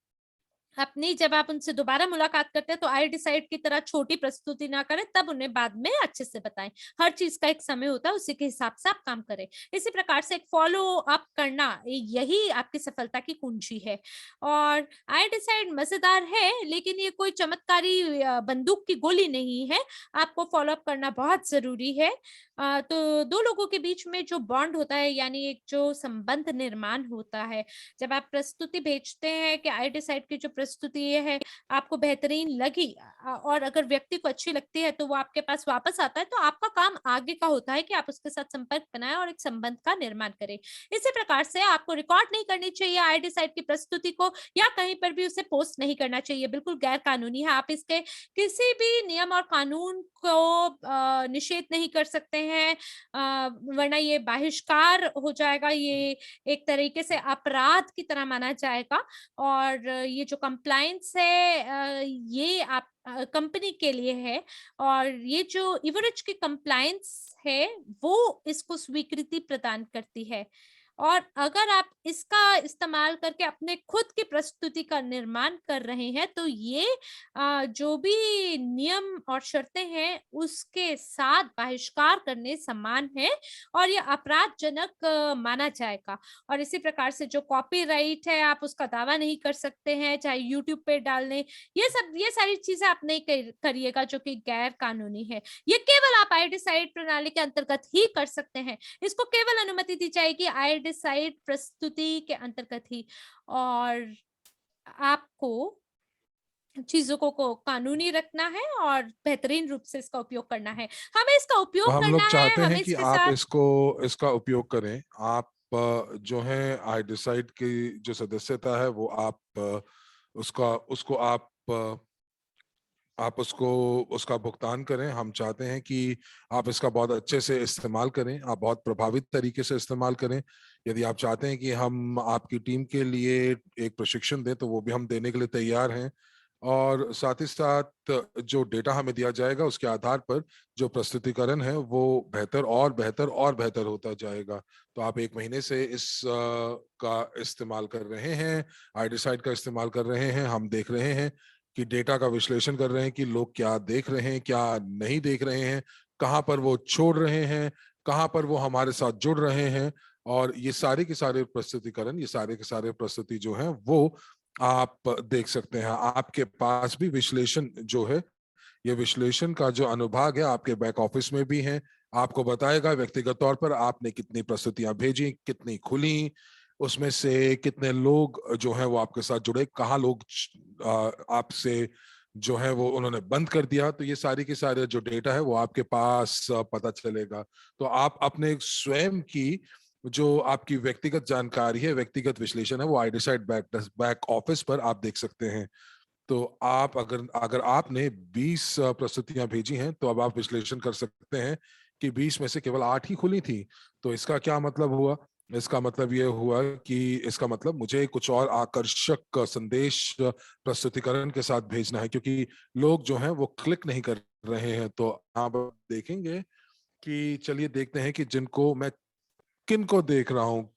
अपनी जब आप उनसे दोबारा मुलाकात करते हैं तो आई डिसाइड की तरह छोटी प्रस्तुति ना करें, तब उन्हें बाद में अच्छे से बताएं। हर चीज का एक समय होता है, उसी के हिसाब से आप काम करें। इसी प्रकार से एक फॉलो अप करना, यही आपकी सफलता की कुंजी है। और आई डिसाइड मजेदार है, लेकिन ये कोई चमत्कारी बंदूक की गोली नहीं है। आपको फॉलो अप करना बहुत जरूरी है। तो दो लोगों के बीच में जो बॉन्ड होता है, यानी एक जो संबंध निर्माण होता है, जब आप प्रस्तुति भेजते हैं कि आई डिसाइड की जो प्रस्तुति ये है आपको बेहतरीन लगी, और अगर व्यक्ति को अच्छी लगती है तो वो आपके पास वापस आता है, तो आपका काम आगे का होता है कि आप उसके साथ संपर्क बनाएं और एक संबंध का निर्माण करें। इसी प्रकार से आपको रिकॉर्ड नहीं करनी चाहिए आई डिसाइड की प्रस्तुति को, या कहीं पर भी उसे पोस्ट नहीं करना चाहिए, बिल्कुल गैर कानूनी है। आप इसके किसी भी नियम और कानून को निषेध नहीं कर सकते हैं, वरना ये बहिष्कार हो जाएगा, ये एक तरीके से अपराध की तरह माना जाएगा। और ये जो कंप्लायंस है, ये आप कंपनी के लिए है, और ये जो इवरेज की कंप्लायंस है वो इसको स्वीकृति प्रदान करती है। और अगर आप इसका इस्तेमाल करके अपने खुद की प्रस्तुति का निर्माण कर रहे हैं, तो ये जो भी नियम और शर्तें हैं उसके साथ बहिष्कार करने समान है, और ये अपराधजनक माना जाएगा। और इसी प्रकार से जो कॉपीराइट है, आप उसका दावा नहीं कर सकते हैं, चाहे यूट्यूब पे डालने, ये सारी चीजें आप नहीं करिएगा जो कि गैर कानूनी है। ये केवल आप आई डिसाइड प्रणाली के अंतर्गत ही कर सकते हैं। इसको केवल अनुमति दी जाएगी आई डिसाइड प्रस्तुति के अंतर्गत ही। और आपको चीजों को कानूनी रखना है और बेहतरीन रूप से इसका उपयोग करना है। हमें इसका तो उपयोग हम करना लोग है, चाहते हैं हमें कि इसके आप साथ इसका उपयोग करें। आप जो है आई डिसाइड की जो सदस्यता है वो आप उसका उसको आप उसको उसका भुगतान करें। हम चाहते हैं कि आप इसका बहुत अच्छे से इस्तेमाल करें, आप बहुत प्रभावित तरीके से इस्तेमाल करें। यदि आप चाहते हैं कि हम आपकी टीम के लिए एक प्रशिक्षण दें तो वो भी हम देने के लिए तैयार हैं। और साथ ही साथ जो डेटा हमें दिया जाएगा उसके आधार पर जो प्रस्तुतिकरण है वो बेहतर और बेहतर और बेहतर होता जाएगा। तो आप 1 महीने से का इस्तेमाल कर रहे हैं, आई डिसाइड का इस्तेमाल कर रहे हैं। हम देख रहे हैं कि डेटा का विश्लेषण कर रहे हैं कि लोग क्या देख रहे हैं, क्या नहीं देख रहे हैं, कहाँ पर वो छोड़ रहे हैं, कहाँ पर वो हमारे साथ जुड़ रहे हैं। और ये सारे के सारे प्रस्तुतिकरण, ये सारे के सारे प्रस्तुति जो हैं वो आप देख सकते हैं। आपके पास भी विश्लेषण जो है, ये विश्लेषण का जो अनुभाग है आपके बैक ऑफिस में भी है। आपको बताएगा व्यक्तिगत तौर पर आपने कितनी प्रस्तुतियां भेजी, कितनी खुली, उसमें से कितने लोग जो है वो आपके साथ जुड़े, कहाँ लोग आपसे जो है वो उन्होंने बंद कर दिया। तो ये सारी की सारे जो डेटा है वो आपके पास पता चलेगा। तो आप अपने स्वयं की जो आपकी व्यक्तिगत जानकारी है, व्यक्तिगत विश्लेषण है, वो आई डिसाइड बैक ऑफिस पर आप देख सकते हैं। तो आप अगर अगर आपने 20 प्रस्तुतियां भेजी हैं तो अब आप विश्लेषण कर सकते हैं कि 20 में से केवल 8 ही खुली थी। तो इसका क्या मतलब हुआ? इसका मतलब ये हुआ कि इसका मतलब मुझे कुछ और आकर्षक संदेश प्रस्तुतिकरण के साथ भेजना है, क्योंकि लोग जो हैं वो क्लिक नहीं कर रहे हैं। तो आप देखेंगे कि चलिए देखते हैं कि जिनको मैं किन को देख रहा हूँ,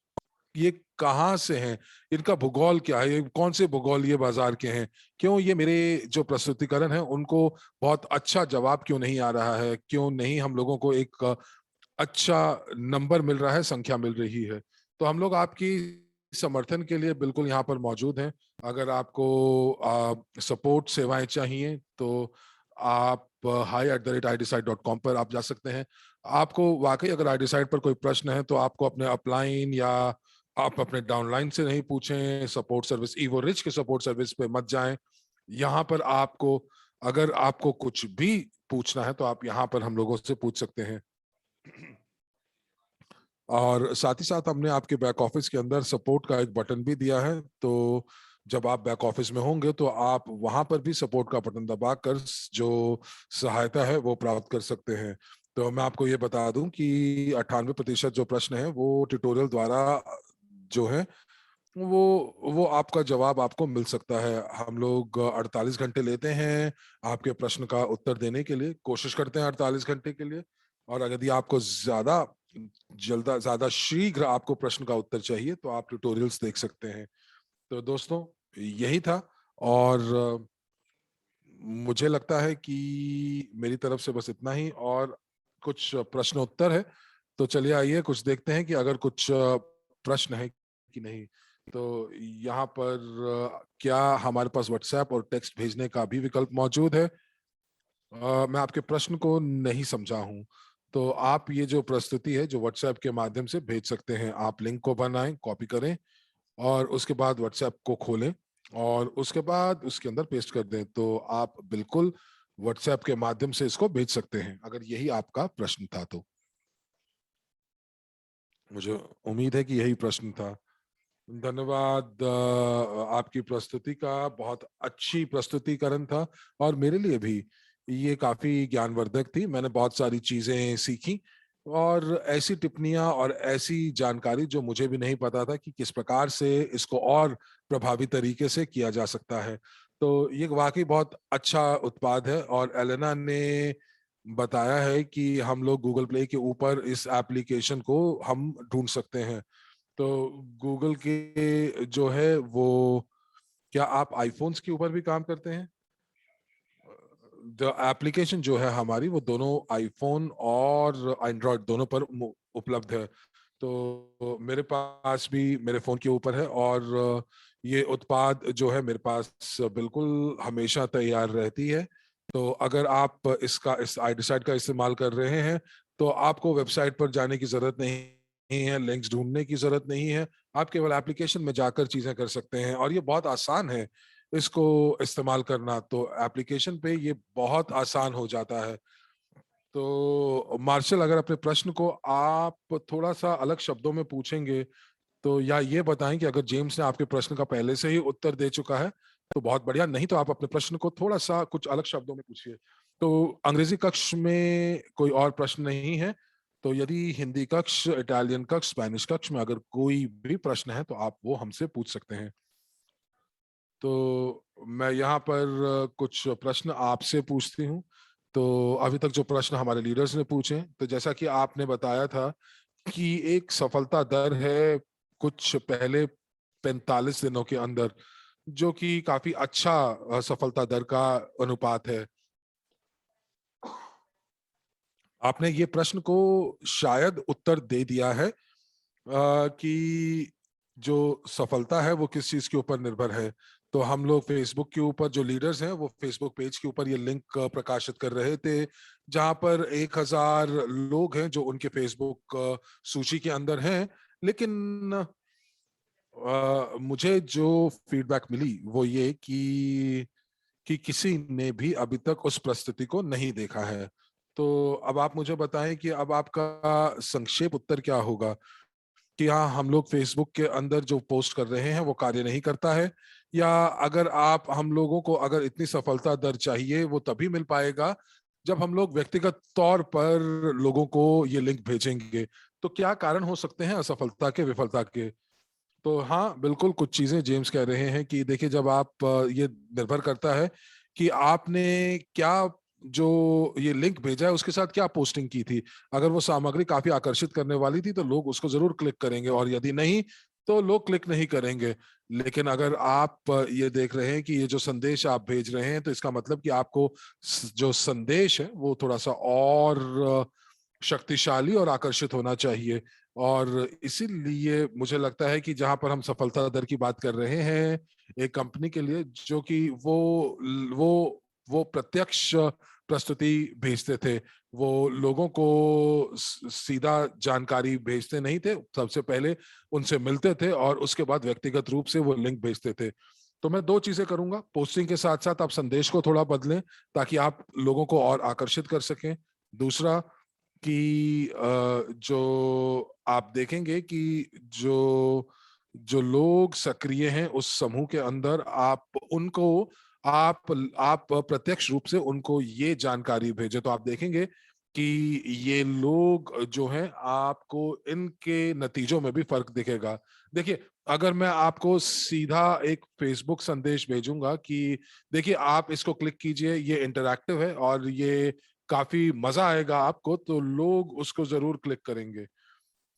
ये कहाँ से हैं, इनका भूगोल क्या है, ये कौन से भूगोलीय बाजार के हैं, क्यों ये मेरे जो प्रस्तुतिकरण है उनको बहुत अच्छा जवाब क्यों नहीं आ रहा है, क्यों नहीं हम लोगों को एक अच्छा नंबर मिल रहा है, संख्या मिल रही है। तो हम लोग आपकी समर्थन के लिए बिल्कुल यहाँ पर मौजूद हैं। अगर आपको सपोर्ट सेवाएं चाहिए तो आप hi@idecide.com पर आप जा सकते हैं। आपको वाकई अगर आई डिसाइड पर कोई प्रश्न है तो आपको अपने अपलाइन या आप अपने डाउनलाइन से नहीं पूछें, सपोर्ट सर्विस ईवो रिच के सपोर्ट सर्विस पे मत जाएं। यहाँ पर आपको अगर आपको कुछ भी पूछना है तो आप यहाँ पर हम लोगों से पूछ सकते हैं। और साथ ही साथ हमने आपके बैक ऑफिस के अंदर सपोर्ट का एक बटन भी दिया है। तो जब आप बैक ऑफिस में होंगे तो आप वहां पर भी सपोर्ट का बटन दबाकर जो सहायता है वो प्राप्त कर सकते हैं। तो मैं आपको ये बता दूं कि 98% जो प्रश्न है वो ट्यूटोरियल द्वारा जो है वो आपका जवाब आपको मिल सकता है। हम लोग 48 घंटे लेते हैं आपके प्रश्न का उत्तर देने के लिए, कोशिश करते हैं 48 घंटे के लिए। और अगर यदि आपको ज्यादा शीघ्र आपको प्रश्न का उत्तर चाहिए तो आप ट्यूटोरियल्स देख सकते हैं। तो दोस्तों यही था और मुझे लगता है कि मेरी तरफ से बस इतना ही, और कुछ प्रश्न उत्तर है तो चलिए आइए कुछ देखते हैं कि अगर कुछ प्रश्न है कि नहीं। तो यहाँ पर क्या हमारे पास व्हाट्सएप और टेक्स्ट भेजने का भी विकल्प मौजूद है? मैं आपके प्रश्न को नहीं समझा हूं। तो आप ये जो प्रस्तुति है जो व्हाट्सएप के माध्यम से भेज सकते हैं, आप लिंक को बनाएं, कॉपी करें और उसके बाद व्हाट्सएप को खोलें और उसके बाद उसके अंदर पेस्ट कर दें, तो आप बिल्कुल व्हाट्सएप के माध्यम से इसको भेज सकते हैं, अगर यही आपका प्रश्न था तो। मुझे उम्मीद है कि यही प्रश्न था। धन्यवाद आपकी प्रस्तुति का, बहुत अच्छी प्रस्तुतिकरण था और मेरे लिए भी ये काफी ज्ञानवर्धक थी। मैंने बहुत सारी चीजें सीखी और ऐसी टिप्पणियां और ऐसी जानकारी जो मुझे भी नहीं पता था कि किस प्रकार से इसको और प्रभावी तरीके से किया जा सकता है। तो ये वाकई बहुत अच्छा उत्पाद है और एलेना ने बताया है कि हम लोग गूगल प्ले के ऊपर इस एप्लीकेशन को हम ढूंढ सकते हैं। तो गूगल के जो है वो, क्या आप आईफोन्स के ऊपर भी काम करते हैं? द एप्लीकेशन जो है हमारी वो दोनों आईफोन और एंड्रॉयड दोनों पर उपलब्ध है। तो मेरे पास भी मेरे फोन के ऊपर है और ये उत्पाद जो है मेरे पास बिल्कुल हमेशा तैयार रहती है। तो अगर आप इस आई डिसाइड का इस्तेमाल कर रहे हैं तो आपको वेबसाइट पर जाने की जरूरत नहीं है, लिंक्स ढूंढने की जरूरत नहीं है। आप केवल एप्लीकेशन में जाकर चीजें कर सकते हैं और ये बहुत आसान है इसको इस्तेमाल करना। तो एप्लीकेशन पे ये बहुत आसान हो जाता है। तो मार्शल, अगर अपने प्रश्न को आप थोड़ा सा अलग शब्दों में पूछेंगे तो, या ये बताएं कि अगर जेम्स ने आपके प्रश्न का पहले से ही उत्तर दे चुका है तो बहुत बढ़िया, नहीं तो आप अपने प्रश्न को थोड़ा सा कुछ अलग शब्दों में पूछिए। तो अंग्रेजी कक्ष में कोई और प्रश्न नहीं है, तो यदि हिंदी कक्ष, इटालियन कक्ष, स्पेनिश कक्ष में अगर कोई भी प्रश्न है तो आप वो हमसे पूछ सकते हैं। तो मैं यहाँ पर कुछ प्रश्न आपसे पूछती हूँ। तो अभी तक जो प्रश्न हमारे लीडर्स ने पूछे, तो जैसा कि आपने बताया था कि एक सफलता दर है कुछ पहले 45 दिनों के अंदर, जो कि काफी अच्छा सफलता दर का अनुपात है। आपने ये प्रश्न को शायद उत्तर दे दिया है कि जो सफलता है वो किस चीज के ऊपर निर्भर है। तो हम लोग फेसबुक के ऊपर, जो लीडर्स हैं वो फेसबुक पेज के ऊपर ये लिंक प्रकाशित कर रहे थे जहां पर 1000 लोग हैं जो उनके फेसबुक सूची के अंदर हैं। लेकिन मुझे जो फीडबैक मिली वो ये कि किसी ने भी अभी तक उस प्रस्तुति को नहीं देखा है। तो अब आप मुझे बताएं कि अब आपका संक्षेप उत्तर क्या होगा, कि हाँ हम लोग फेसबुक के अंदर जो पोस्ट कर रहे हैं वो कार्य नहीं करता है, या अगर आप हम लोगों को अगर इतनी सफलता दर चाहिए वो तभी मिल पाएगा जब हम लोग व्यक्तिगत तौर पर लोगों को ये लिंक भेजेंगे। तो क्या कारण हो सकते हैं असफलता के, विफलता के? तो हाँ बिल्कुल, कुछ चीजें जेम्स कह रहे हैं कि देखिए, जब आप ये निर्भर करता है कि आपने क्या, जो ये लिंक भेजा है उसके साथ क्या पोस्टिंग की थी। अगर वो सामग्री काफी आकर्षित करने वाली थी तो लोग उसको जरूर क्लिक करेंगे, और यदि नहीं तो लोग क्लिक नहीं करेंगे। लेकिन अगर आप ये देख रहे हैं कि ये जो संदेश आप भेज रहे हैं, तो इसका मतलब कि आपको जो संदेश है वो थोड़ा सा और शक्तिशाली और आकर्षित होना चाहिए। और इसीलिए मुझे लगता है कि जहां पर हम सफलता दर की बात कर रहे हैं एक कंपनी के लिए, जो कि वो प्रत्यक्ष प्रस्तुति भेजते थे, वो लोगों को सीधा जानकारी भेजते नहीं थे, सबसे पहले उनसे मिलते थे और उसके बाद व्यक्तिगत रूप से वो लिंक भेजते थे। तो मैं दो चीजें करूंगा, पोस्टिंग के साथ साथ आप संदेश को थोड़ा बदलें ताकि आप लोगों को और आकर्षित कर सकें। दूसरा कि जो आप देखेंगे कि जो जो लोग सक्रिय हैं उस समूह के अंदर, आप प्रत्यक्ष रूप से उनको ये जानकारी भेजें, तो आप देखेंगे कि ये लोग जो हैं आपको इनके नतीजों में भी फर्क दिखेगा। देखिए, अगर मैं आपको सीधा एक फेसबुक संदेश भेजूंगा कि देखिए आप इसको क्लिक कीजिए, ये इंटरैक्टिव है और ये काफी मजा आएगा आपको, तो लोग उसको जरूर क्लिक करेंगे।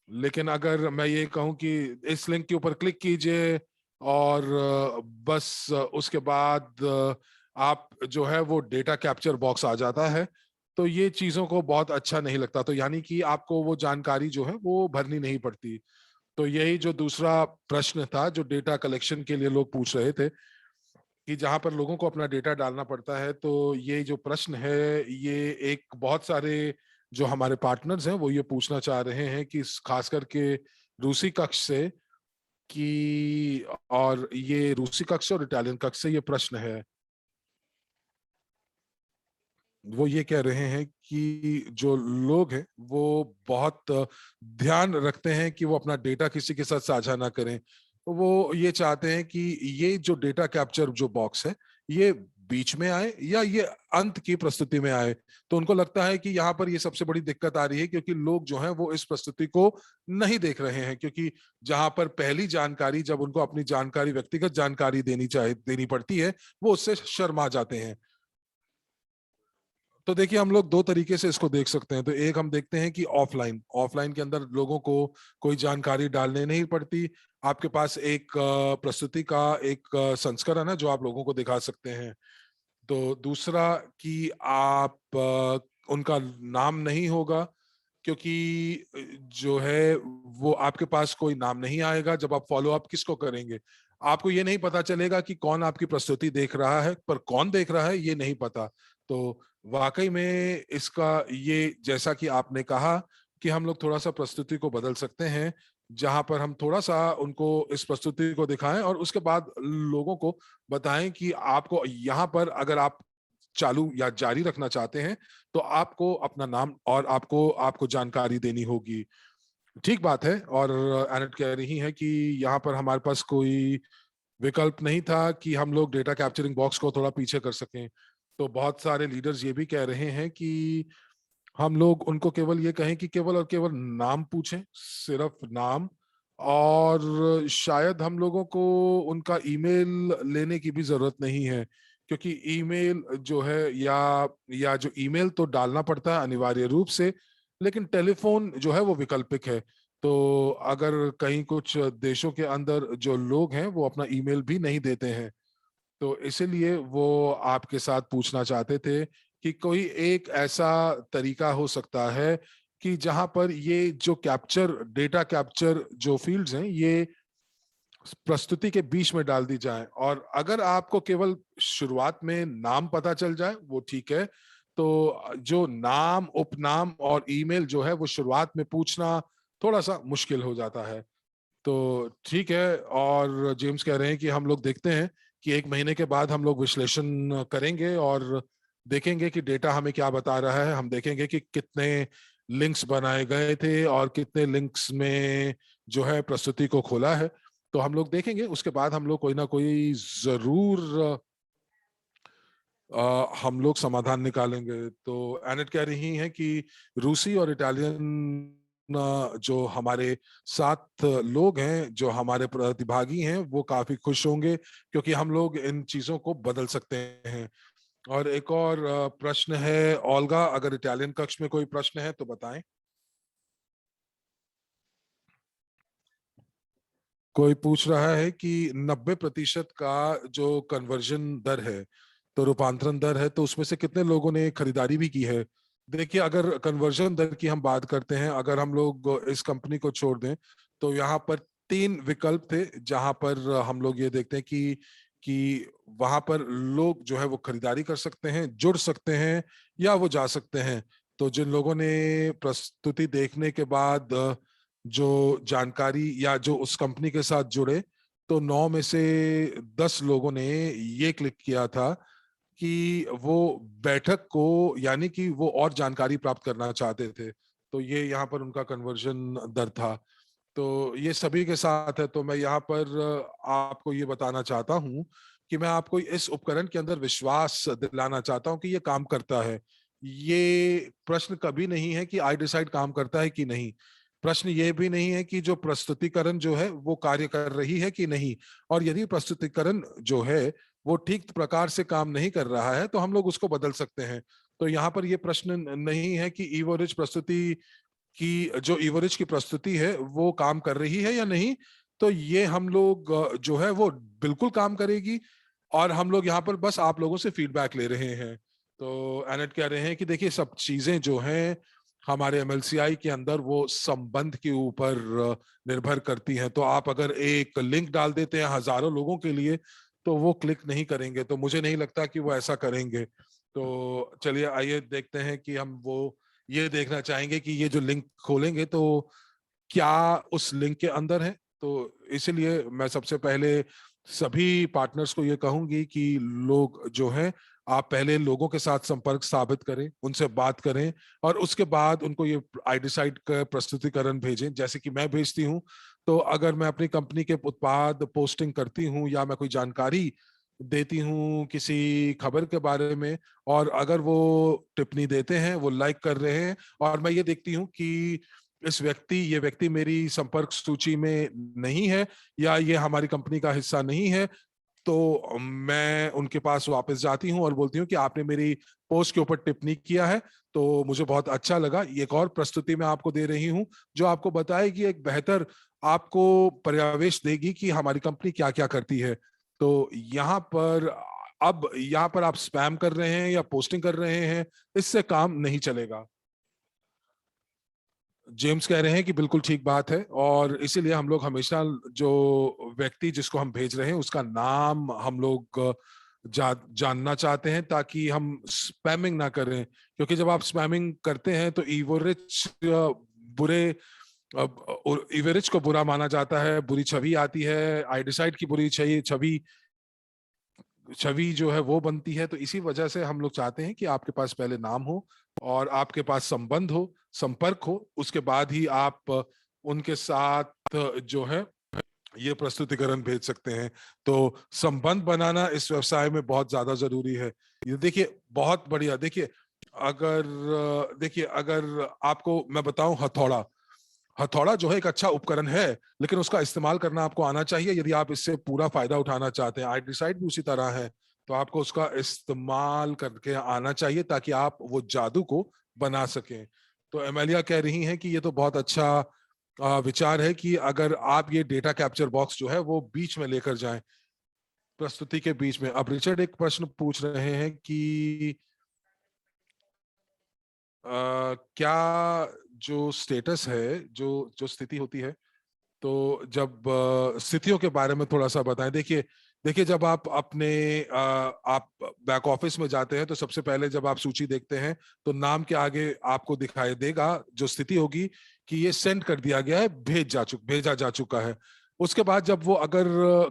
लेकिन अगर मैं ये कहूं कि इस लिंक के ऊपर क्लिक कीजिए और बस उसके बाद आप जो है वो डेटा कैप्चर बॉक्स आ जाता है। तो ये चीजों को बहुत अच्छा नहीं लगता, तो यानी कि आपको वो जानकारी जो है वो भरनी नहीं पड़ती। तो यही जो दूसरा प्रश्न था जो डेटा कलेक्शन के लिए लोग पूछ रहे थे कि जहां पर लोगों को अपना डेटा डालना पड़ता है, तो ये जो प्रश्न है ये एक बहुत सारे जो हमारे पार्टनर्स हैं वो ये पूछना चाह रहे हैं कि खास करके रूसी कक्ष से कि, और ये रूसी कक्ष और इटालियन कक्ष से ये प्रश्न है। वो ये कह रहे हैं कि जो लोग हैं वो बहुत ध्यान रखते हैं कि वो अपना डेटा किसी के साथ साझा ना करें। वो ये चाहते हैं कि ये जो डेटा कैप्चर जो बॉक्स है ये बीच में आए या ये अंत की प्रस्तुति में आए। तो उनको लगता है कि यहाँ पर ये सबसे बड़ी दिक्कत आ रही है क्योंकि लोग जो हैं वो इस प्रस्तुति को नहीं देख रहे हैं, क्योंकि जहां पर पहली जानकारी जब उनको अपनी जानकारी, व्यक्तिगत जानकारी देनी पड़ती है, वो उससे शर्मा जाते हैं। तो देखिए हम लोग दो तरीके से इसको देख सकते हैं। तो एक हम देखते हैं कि ऑफलाइन ऑफलाइन के अंदर लोगों को कोई जानकारी डालने नहीं पड़ती। आपके पास एक प्रस्तुति का एक संस्करण है जो आप लोगों को दिखा सकते हैं। तो दूसरा कि आप उनका नाम नहीं होगा, क्योंकि जो है वो आपके पास कोई नाम नहीं आएगा। जब आप फॉलो अप किसको करेंगे, आपको ये नहीं पता चलेगा कि कौन आपकी प्रस्तुति देख रहा है, पर कौन देख रहा है ये नहीं पता। तो वाकई में इसका ये, जैसा कि आपने कहा कि हम लोग थोड़ा सा प्रस्तुति को बदल सकते हैं, जहां पर हम थोड़ा सा उनको इस प्रस्तुति को दिखाएं और उसके बाद लोगों को बताएं कि आपको यहाँ पर अगर आप चालू या जारी रखना चाहते हैं तो आपको अपना नाम और आपको आपको जानकारी देनी होगी। ठीक बात है। और एनेट कह रही है कि यहाँ पर हमारे पास कोई विकल्प नहीं था कि हम लोग डेटा कैप्चरिंग बॉक्स को थोड़ा पीछे कर सकें। तो बहुत सारे लीडर्स ये भी कह रहे हैं कि हम लोग उनको केवल ये कहें कि केवल और केवल नाम पूछें, सिर्फ नाम। और शायद हम लोगों को उनका ईमेल लेने की भी जरूरत नहीं है, क्योंकि ईमेल जो है या जो ईमेल तो डालना पड़ता है अनिवार्य रूप से, लेकिन टेलीफोन जो है वो वैकल्पिक है। तो अगर कहीं कुछ देशों के अंदर जो लोग हैं वो अपना ईमेल भी नहीं देते हैं, तो इसीलिए वो आपके साथ पूछना चाहते थे कि कोई एक ऐसा तरीका हो सकता है कि जहां पर ये जो डेटा कैप्चर जो फील्ड्स हैं ये प्रस्तुति के बीच में डाल दी जाए। और अगर आपको केवल शुरुआत में नाम पता चल जाए वो ठीक है। तो जो नाम, उपनाम और ईमेल जो है वो शुरुआत में पूछना थोड़ा सा मुश्किल हो जाता है। तो ठीक है। और जेम्स कह रहे हैं कि हम लोग देखते हैं कि 1 महीने के बाद हम लोग विश्लेषण करेंगे और देखेंगे कि डेटा हमें क्या बता रहा है। हम देखेंगे कि कितने लिंक्स बनाए गए थे और कितने लिंक्स में जो है प्रस्तुति को खोला है। तो हम लोग देखेंगे, उसके बाद हम लोग कोई ना कोई जरूर हम लोग समाधान निकालेंगे। तो एनेट कह रही हैं कि रूसी और इटालियन जो हमारे साथ लोग हैं, जो हमारे प्रतिभागी हैं, वो काफी खुश होंगे क्योंकि हम लोग इन चीजों को बदल सकते हैं। और एक और प्रश्न है ओल्गा, अगर इटालियन कक्ष में कोई प्रश्न है तो बताएं। कोई पूछ रहा है कि 90% का जो कन्वर्जन दर है, तो रूपांतरण दर है, तो उसमें से कितने लोगों ने खरीदारी भी की है। देखिए अगर कन्वर्जन दर की हम बात करते हैं, अगर हम लोग इस कंपनी को छोड़ दें तो यहाँ पर 3 विकल्प थे जहां पर हम लोग ये देखते हैं कि वहां पर लोग जो है वो खरीदारी कर सकते हैं, जुड़ सकते हैं या वो जा सकते हैं। तो जिन लोगों ने प्रस्तुति देखने के बाद जो जानकारी या जो उस कंपनी के साथ जुड़े, तो 9 में से 10 लोगों ने ये क्लिक किया था कि वो बैठक को, यानी कि वो और जानकारी प्राप्त करना चाहते थे। तो ये यहाँ पर उनका कन्वर्जन दर था। तो ये सभी के साथ है। तो मैं यहाँ पर आपको ये बताना चाहता हूँ कि मैं आपको इस उपकरण के अंदर विश्वास दिलाना चाहता हूँ कि ये काम करता है। ये प्रश्न कभी नहीं है कि आई डिसाइड काम करता है कि नहीं। प्रश्न ये भी नहीं है कि जो प्रस्तुतिकरण जो है वो कार्य कर रही है कि नहीं। और यदि प्रस्तुतिकरण जो है वो ठीक प्रकार से काम नहीं कर रहा है तो हम लोग उसको बदल सकते हैं। तो यहाँ पर ये प्रश्न नहीं है कि ईवोरिच प्रस्तुति की जो ईवोरिच की प्रस्तुति है वो काम कर रही है या नहीं। तो ये हम लोग जो है वो बिल्कुल काम करेगी, और हम लोग यहाँ पर बस आप लोगों से फीडबैक ले रहे हैं। तो एनेट कह रहे हैं कि देखिए सब चीजें जो हैं हमारे एमएलसीआई के अंदर वो संबंध के ऊपर निर्भर करती हैं। तो आप अगर एक लिंक डाल देते हैं हजारों लोगों के लिए तो वो क्लिक नहीं करेंगे, तो मुझे नहीं लगता कि वो ऐसा करेंगे। तो चलिए आइए देखते हैं कि हम वो ये देखना चाहेंगे कि ये जो लिंक खोलेंगे तो क्या उस लिंक के अंदर है। तो इसीलिए मैं सबसे पहले सभी पार्टनर्स को ये कहूंगी कि लोग जो हैं आप पहले लोगों के साथ संपर्क स्थापित करें, उनसे बात करें, और उसके बाद उनको ये आई डिसाइड का प्रस्तुतिकरण भेजें जैसे कि मैं भेजती हूँ। तो अगर मैं अपनी कंपनी के उत्पाद पोस्टिंग करती हूँ या मैं कोई जानकारी देती हूँ किसी खबर के बारे में, और अगर वो टिप्पणी देते हैं, वो लाइक कर रहे हैं, और मैं ये देखती हूँ कि ये व्यक्ति मेरी संपर्क सूची में नहीं है या ये हमारी कंपनी का हिस्सा नहीं है, तो मैं उनके पास वापस जाती हूं और बोलती हूँ कि आपने मेरी पोस्ट के ऊपर टिप्पणी किया है तो मुझे बहुत अच्छा लगा। ये एक और प्रस्तुति मैं आपको दे रही हूं जो आपको बताएगी, एक बेहतर आपको पर्यवेश देगी कि हमारी कंपनी क्या क्या करती है। तो यहाँ पर अब यहाँ पर आप स्पैम कर रहे हैं या पोस्टिंग कर रहे हैं, इससे काम नहीं चलेगा। जेम्स कह रहे हैं कि बिल्कुल ठीक बात है, और इसीलिए हम लोग हमेशा जो व्यक्ति जिसको हम भेज रहे हैं उसका नाम हम लोग जानना चाहते हैं ताकि हम स्पैमिंग ना करें, क्योंकि जब आप स्पैमिंग करते हैं तो बुरे इवरिच को बुरा माना जाता है, बुरी छवि आती है, आई डिसाइड की बुरी छवि छवि जो है वो बनती है। तो इसी वजह से हम लोग चाहते हैं कि आपके पास पहले नाम हो और आपके पास संबंध हो, संपर्क हो, उसके बाद ही आप उनके साथ जो है ये प्रस्तुतिकरण भेज सकते हैं। तो संबंध बनाना इस व्यवसाय में बहुत ज्यादा जरूरी है। ये देखिए बहुत बढ़िया। देखिए अगर आपको मैं बताऊं, हथौड़ा हथौड़ा जो है एक अच्छा उपकरण है, लेकिन उसका इस्तेमाल करना आपको आना चाहिए यदि आप इससे पूरा फायदा उठाना चाहते हैं। आई डिसाइड भी उसी तरह है, तो आपको उसका इस्तेमाल करके आना चाहिए ताकि आप वो जादू को बना सकें। तो एमेलिया कह रही हैं कि ये तो बहुत अच्छा विचार है कि अगर आप ये डेटा कैप्चर बॉक्स जो है वो बीच में लेकर जाएं, प्रस्तुति के बीच में। अब रिचर्ड एक प्रश्न पूछ रहे हैं कि क्या जो स्टेटस है, जो जो स्थिति होती है, तो जब स्थितियों के बारे में थोड़ा सा बताएं। देखिए देखिए जब आप बैक ऑफिस में जाते हैं तो सबसे पहले जब आप सूची देखते हैं तो नाम के आगे आपको दिखाई देगा जो स्थिति होगी कि ये सेंड कर दिया गया है, भेजा जा चुका है। उसके बाद जब वो अगर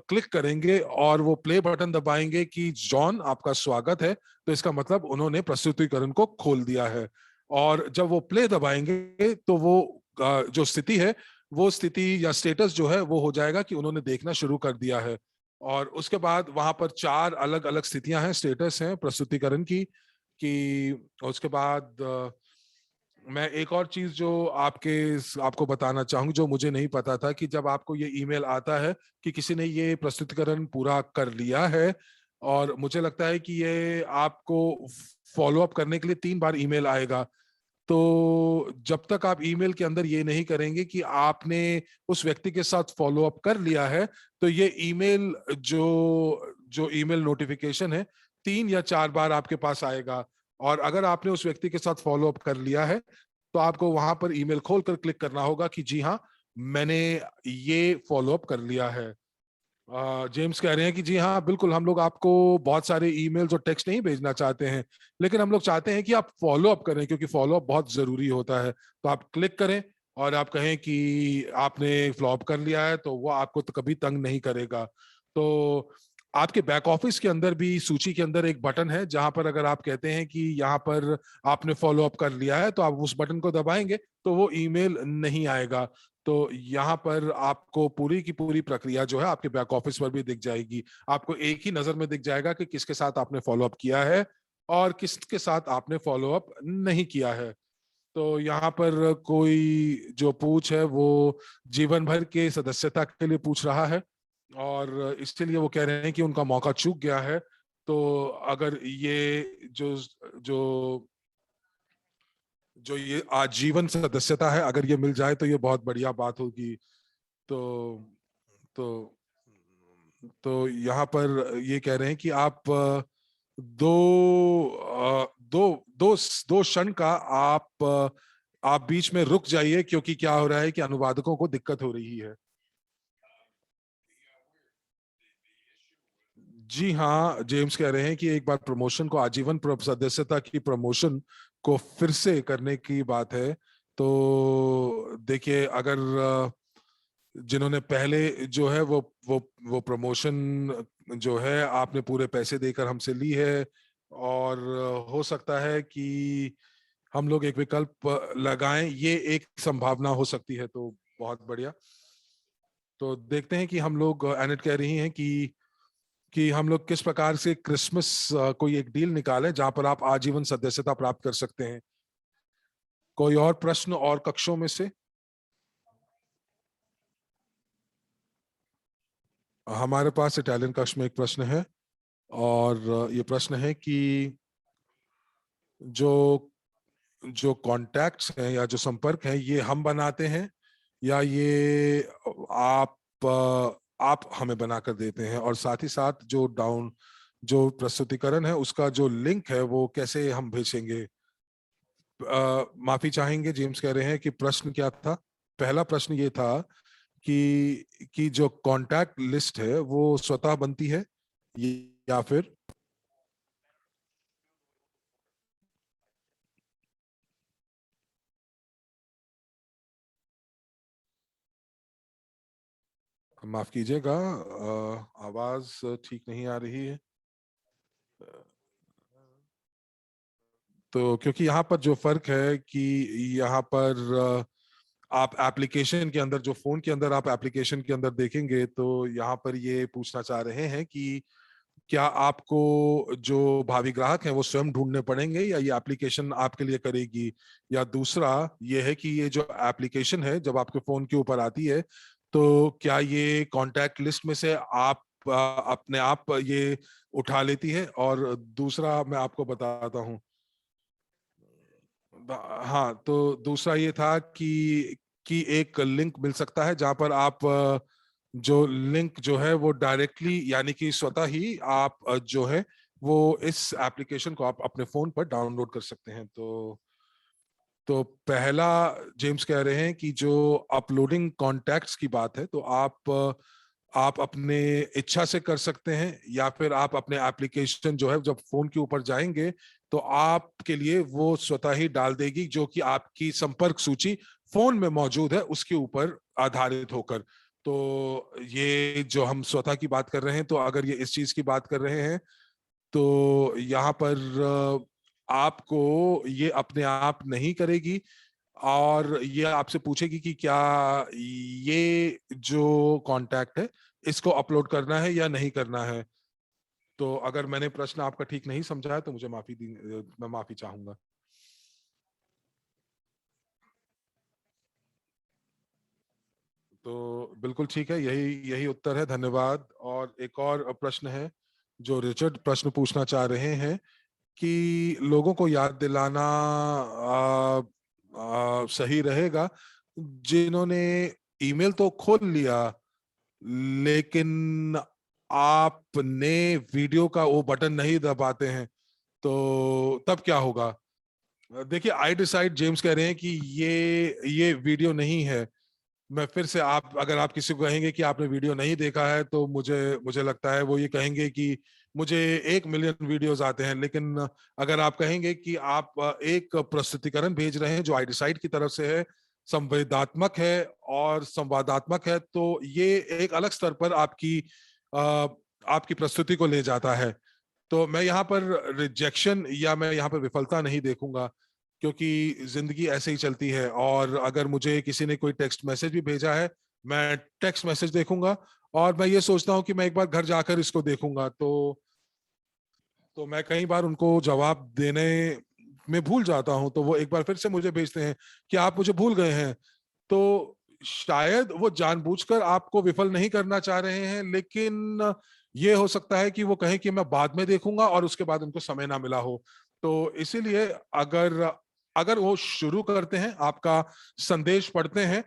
क्लिक करेंगे और वो प्ले बटन दबाएंगे कि जॉन आपका स्वागत है, तो इसका मतलब उन्होंने प्रस्तुतिकरण को खोल दिया है। और जब वो प्ले दबाएंगे तो वो जो स्थिति है, वो स्थिति या स्टेटस जो है वो हो जाएगा कि उन्होंने देखना शुरू कर दिया है। और उसके बाद वहां पर 4 अलग अलग स्थितियां हैं, स्टेटस हैं प्रस्तुतिकरण की। उसके बाद मैं एक और चीज जो आपको बताना चाहूंगी जो मुझे नहीं पता था, कि जब आपको ये ईमेल आता है कि किसी ने ये प्रस्तुतिकरण पूरा कर लिया है, और मुझे लगता है कि ये आपको फॉलो अप करने के लिए 3 बार ईमेल आएगा। तो जब तक आप ईमेल के अंदर ये नहीं करेंगे कि आपने उस व्यक्ति के साथ फॉलो अप कर लिया है, तो ये ईमेल जो जो ईमेल नोटिफिकेशन है 3 या 4 बार आपके पास आएगा। और अगर आपने उस व्यक्ति के साथ फॉलो अप कर लिया है तो आपको वहां पर ईमेल खोलकर क्लिक करना होगा कि जी हाँ, मैंने ये फॉलो अप कर लिया है। जेम्स कह रहे हैं कि जी हाँ बिल्कुल, हम लोग आपको बहुत सारे ईमेल्स और टेक्स्ट नहीं भेजना चाहते हैं, लेकिन हम लोग चाहते हैं कि आप फॉलो अप करें, क्योंकि फॉलो अप बहुत जरूरी होता है। तो आप क्लिक करें और आप कहें कि आपने फॉलो अप कर लिया है, तो वो आपको तो कभी तंग नहीं करेगा। तो आपके बैक ऑफिस के अंदर भी सूची के अंदर एक बटन है जहां पर अगर आप कहते हैं कि यहाँ पर आपने फॉलो अप कर लिया है, तो आप उस बटन को दबाएंगे तो वो ईमेल नहीं आएगा। तो यहाँ पर आपको पूरी की पूरी प्रक्रिया जो है आपके बैक ऑफिस पर भी दिख जाएगी। आपको एक ही नजर में दिख जाएगा कि किसके साथ आपने फॉलो अप किया है और किसके साथ आपने फॉलो अप नहीं किया है। तो यहाँ पर कोई जो पूछ है वो जीवन भर के सदस्यता के लिए पूछ रहा है, और इसके लिए वो कह रहे हैं कि उनका मौका चूक गया है। तो अगर ये जो जो ये आजीवन सदस्यता है, अगर ये मिल जाए तो ये बहुत बढ़िया बात होगी। तो तो यहाँ पर ये कह रहे हैं कि आप दो दो दो दो क्षण का आप बीच में रुक जाइए, क्योंकि क्या हो रहा है कि अनुवादकों को दिक्कत हो रही है। जी हाँ, जेम्स कह रहे हैं कि एक बार प्रमोशन को आजीवन सदस्यता की प्रमोशन को फिर से करने की बात है। तो देखिए, अगर जिन्होंने पहले जो है वो प्रमोशन जो है आपने पूरे पैसे देकर हमसे ली है, और हो सकता है कि हम लोग एक विकल्प लगाएं, ये एक संभावना हो सकती है। तो बहुत बढ़िया। तो देखते हैं कि हम लोग, एनेट कह रही हैं कि हम लोग किस प्रकार से क्रिसमस कोई एक डील निकालें जहां पर आप आजीवन सदस्यता प्राप्त कर सकते हैं। कोई और प्रश्न और कक्षों में से? हमारे पास इटालियन कक्ष में एक प्रश्न है, और ये प्रश्न है कि जो जो कॉन्टैक्ट्स हैं या जो संपर्क हैं, ये हम बनाते हैं या ये आप आप हमें बनाकर देते हैं, और साथ ही साथ जो प्रस्तुतिकरण है उसका जो लिंक है वो कैसे हम भेजेंगे? माफी चाहेंगे, जेम्स कह रहे हैं कि प्रश्न क्या था? पहला प्रश्न ये था कि जो कॉन्टैक्ट लिस्ट है वो स्वतः बनती है, या फिर माफ कीजिएगा, आवाज ठीक नहीं आ रही है। तो क्योंकि यहाँ पर जो फर्क है कि यहाँ पर आप एप्लीकेशन के अंदर, जो फोन के अंदर आप एप्लीकेशन के अंदर देखेंगे, तो यहाँ पर ये पूछना चाह रहे हैं कि क्या आपको जो भावी ग्राहक हैं वो स्वयं ढूंढने पड़ेंगे या ये एप्लीकेशन आपके लिए करेगी। या दूसरा ये है कि ये जो एप्लीकेशन है जब आपके फोन के ऊपर आती है, तो क्या ये कॉन्टैक्ट लिस्ट में से आप अपने आप ये उठा लेती है। और दूसरा मैं आपको बताता हूँ। हाँ, तो दूसरा ये था कि एक लिंक मिल सकता है जहां पर आप जो लिंक जो है वो डायरेक्टली, यानी कि स्वतः ही आप जो है वो इस एप्लीकेशन को आप अपने फोन पर डाउनलोड कर सकते हैं। तो पहला, जेम्स कह रहे हैं कि जो अपलोडिंग कॉन्टैक्ट्स की बात है, तो आप अपने इच्छा से कर सकते हैं, या फिर आप अपने एप्लीकेशन जो है जब फोन के ऊपर जाएंगे तो आपके लिए वो स्वतः ही डाल देगी, जो कि आपकी संपर्क सूची फोन में मौजूद है उसके ऊपर आधारित होकर। तो ये जो हम स्वतः की बात कर रहे हैं, तो अगर ये इस चीज की बात कर रहे हैं, तो यहाँ पर आपको ये अपने आप नहीं करेगी, और ये आपसे पूछेगी कि क्या ये जो कांटेक्ट है इसको अपलोड करना है या नहीं करना है। तो अगर मैंने प्रश्न आपका ठीक नहीं समझा है तो मुझे मैं माफी चाहूंगा। तो बिल्कुल ठीक है, यही यही उत्तर है, धन्यवाद। और एक और प्रश्न है जो रिचर्ड प्रश्न पूछना चाह रहे हैं कि लोगों को याद दिलाना सही रहेगा जिन्होंने ईमेल तो खोल लिया, लेकिन आपने वीडियो का वो बटन नहीं दबाते हैं, तो तब क्या होगा? देखिए, आई डिसाइड, जेम्स कह रहे हैं कि ये वीडियो नहीं है। मैं फिर से, आप अगर आप किसी को कहेंगे कि आपने वीडियो नहीं देखा है, तो मुझे मुझे लगता है वो ये कहेंगे कि मुझे 1 मिलियन वीडियोस आते हैं। लेकिन अगर आप कहेंगे कि आप एक प्रस्तुतिकरण भेज रहे हैं जो आई डिसाइड की तरफ से है, संवेदात्मक है और संवादात्मक है, तो ये एक अलग स्तर पर आपकी प्रस्तुति को ले जाता है। तो मैं यहाँ पर रिजेक्शन या मैं यहाँ पर विफलता नहीं देखूंगा, क्योंकि जिंदगी ऐसे ही चलती है। और अगर मुझे किसी ने कोई टेक्स्ट मैसेज भी भेजा है, मैं टेक्स्ट मैसेज देखूंगा, और मैं ये सोचता हूँ कि मैं एक बार घर जाकर इसको देखूंगा। तो मैं कई बार उनको जवाब देने में भूल जाता हूँ, तो वो एक बार फिर से मुझे भेजते हैं कि आप मुझे भूल गए हैं। तो शायद वो जानबूझकर आपको विफल नहीं करना चाह रहे हैं, लेकिन ये हो सकता है कि वो कहें कि मैं बाद में देखूंगा और उसके बाद उनको समय ना मिला हो। तो इसीलिए अगर अगर वो शुरू करते हैं, आपका संदेश पढ़ते हैं,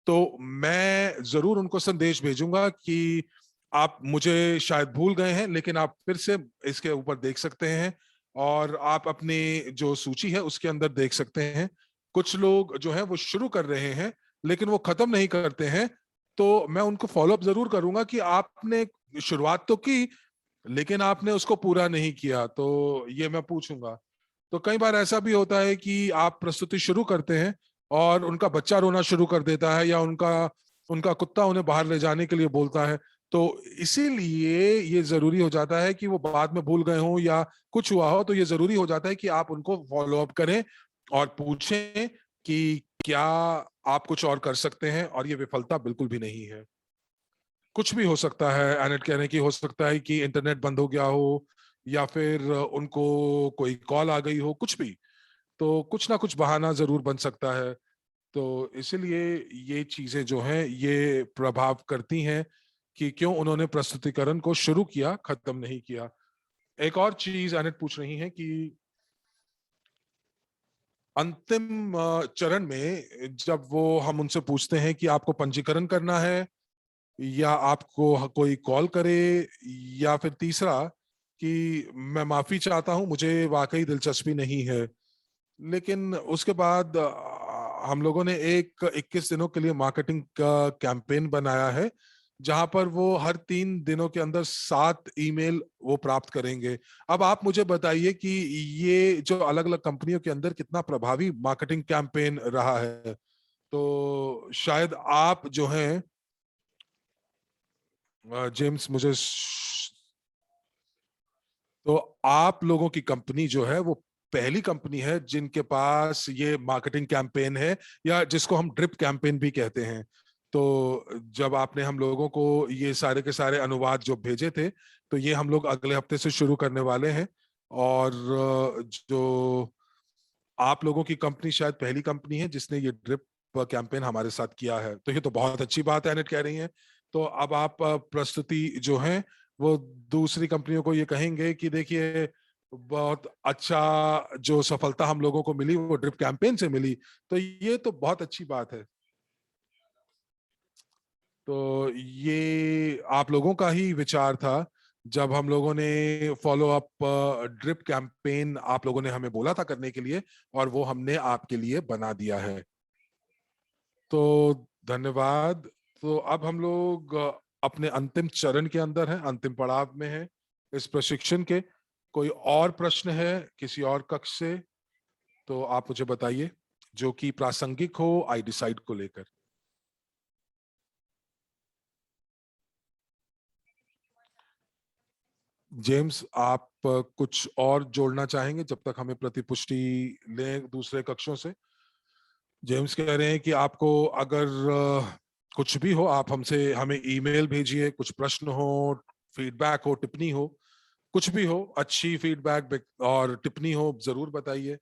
तो मैं जरूर उनको संदेश भेजूंगा कि आप मुझे शायद भूल गए हैं, लेकिन आप फिर से इसके ऊपर देख सकते हैं और आप अपनी जो सूची है उसके अंदर देख सकते हैं। कुछ लोग जो है वो शुरू कर रहे हैं लेकिन वो खत्म नहीं करते हैं, तो मैं उनको फॉलो अप जरूर करूंगा कि आपने शुरुआत तो की लेकिन आपने उसको पूरा नहीं किया, तो ये मैं पूछूंगा। तो कई बार ऐसा भी होता है कि आप प्रस्तुति शुरू करते हैं और उनका बच्चा रोना शुरू कर देता है या उनका उनका कुत्ता उन्हें बाहर ले जाने के लिए बोलता है, तो इसीलिए ये जरूरी हो जाता है कि वो बाद में भूल गए हों या कुछ हुआ हो, तो ये जरूरी हो जाता है कि आप उनको फॉलो अप करें और पूछें कि क्या आप कुछ और कर सकते हैं, और ये विफलता बिल्कुल भी नहीं है। कुछ भी हो सकता है, एनेट कहने की हो सकता है कि इंटरनेट बंद हो गया हो या फिर उनको कोई कॉल आ गई हो, कुछ भी, तो कुछ ना कुछ बहाना जरूर बन सकता है। तो इसीलिए ये चीजें जो हैं ये प्रभाव करती हैं कि क्यों उन्होंने प्रस्तुतिकरण को शुरू किया, खत्म नहीं किया। एक और चीज एनेट पूछ रही है कि अंतिम चरण में जब वो हम उनसे पूछते हैं कि आपको पंजीकरण करना है या आपको कोई कॉल करे, या फिर तीसरा कि मैं माफी चाहता हूं मुझे वाकई दिलचस्पी नहीं है, लेकिन उसके बाद हम लोगों ने एक 21 दिनों के लिए मार्केटिंग का कैंपेन बनाया है जहां पर वो हर 3 दिनों के अंदर 7 ईमेल वो प्राप्त करेंगे। अब आप मुझे बताइए कि ये जो अलग अलग कंपनियों के अंदर कितना प्रभावी मार्केटिंग कैंपेन रहा है। तो शायद आप जो हैं जेम्स, तो आप लोगों की कंपनी जो है वो पहली कंपनी है जिनके पास ये मार्केटिंग कैंपेन है, या जिसको हम ड्रिप कैंपेन भी कहते हैं। तो जब आपने हम लोगों को ये सारे के सारे अनुवाद जो भेजे थे, तो ये हम लोग अगले हफ्ते से शुरू करने वाले हैं। और जो आप लोगों की कंपनी शायद पहली कंपनी है जिसने ये ड्रिप कैंपेन हमारे साथ किया है, तो ये तो बहुत अच्छी बात है, एनेट कह रही हैं। तो अब आप प्रस्तुति जो है वो दूसरी कंपनियों को ये कहेंगे कि देखिए बहुत अच्छा जो सफलता हम लोगों को मिली वो ड्रिप कैंपेन से मिली, तो ये तो बहुत अच्छी बात है। तो ये आप लोगों का ही विचार था जब हम लोगों ने फॉलो अप ड्रिप कैंपेन आप लोगों ने हमें बोला था करने के लिए, और वो हमने आपके लिए बना दिया है। तो धन्यवाद। तो अब हम लोग अपने अंतिम चरण के अंदर हैं, अंतिम पड़ाव में हैं इस प्रशिक्षण के। कोई और प्रश्न है किसी और कक्ष से तो आप मुझे बताइए, जो कि प्रासंगिक हो आई डिसाइड को लेकर। जेम्स, आप कुछ और जोड़ना चाहेंगे जब तक हमें प्रतिपुष्टि लें दूसरे कक्षों से? जेम्स कह रहे हैं कि आपको अगर कुछ भी हो आप हमसे हमें ईमेल भेजिए, कुछ प्रश्न हो, फीडबैक हो, टिप्पणी हो, कुछ भी हो, अच्छी फीडबैक और टिप्पणी हो जरूर बताइए,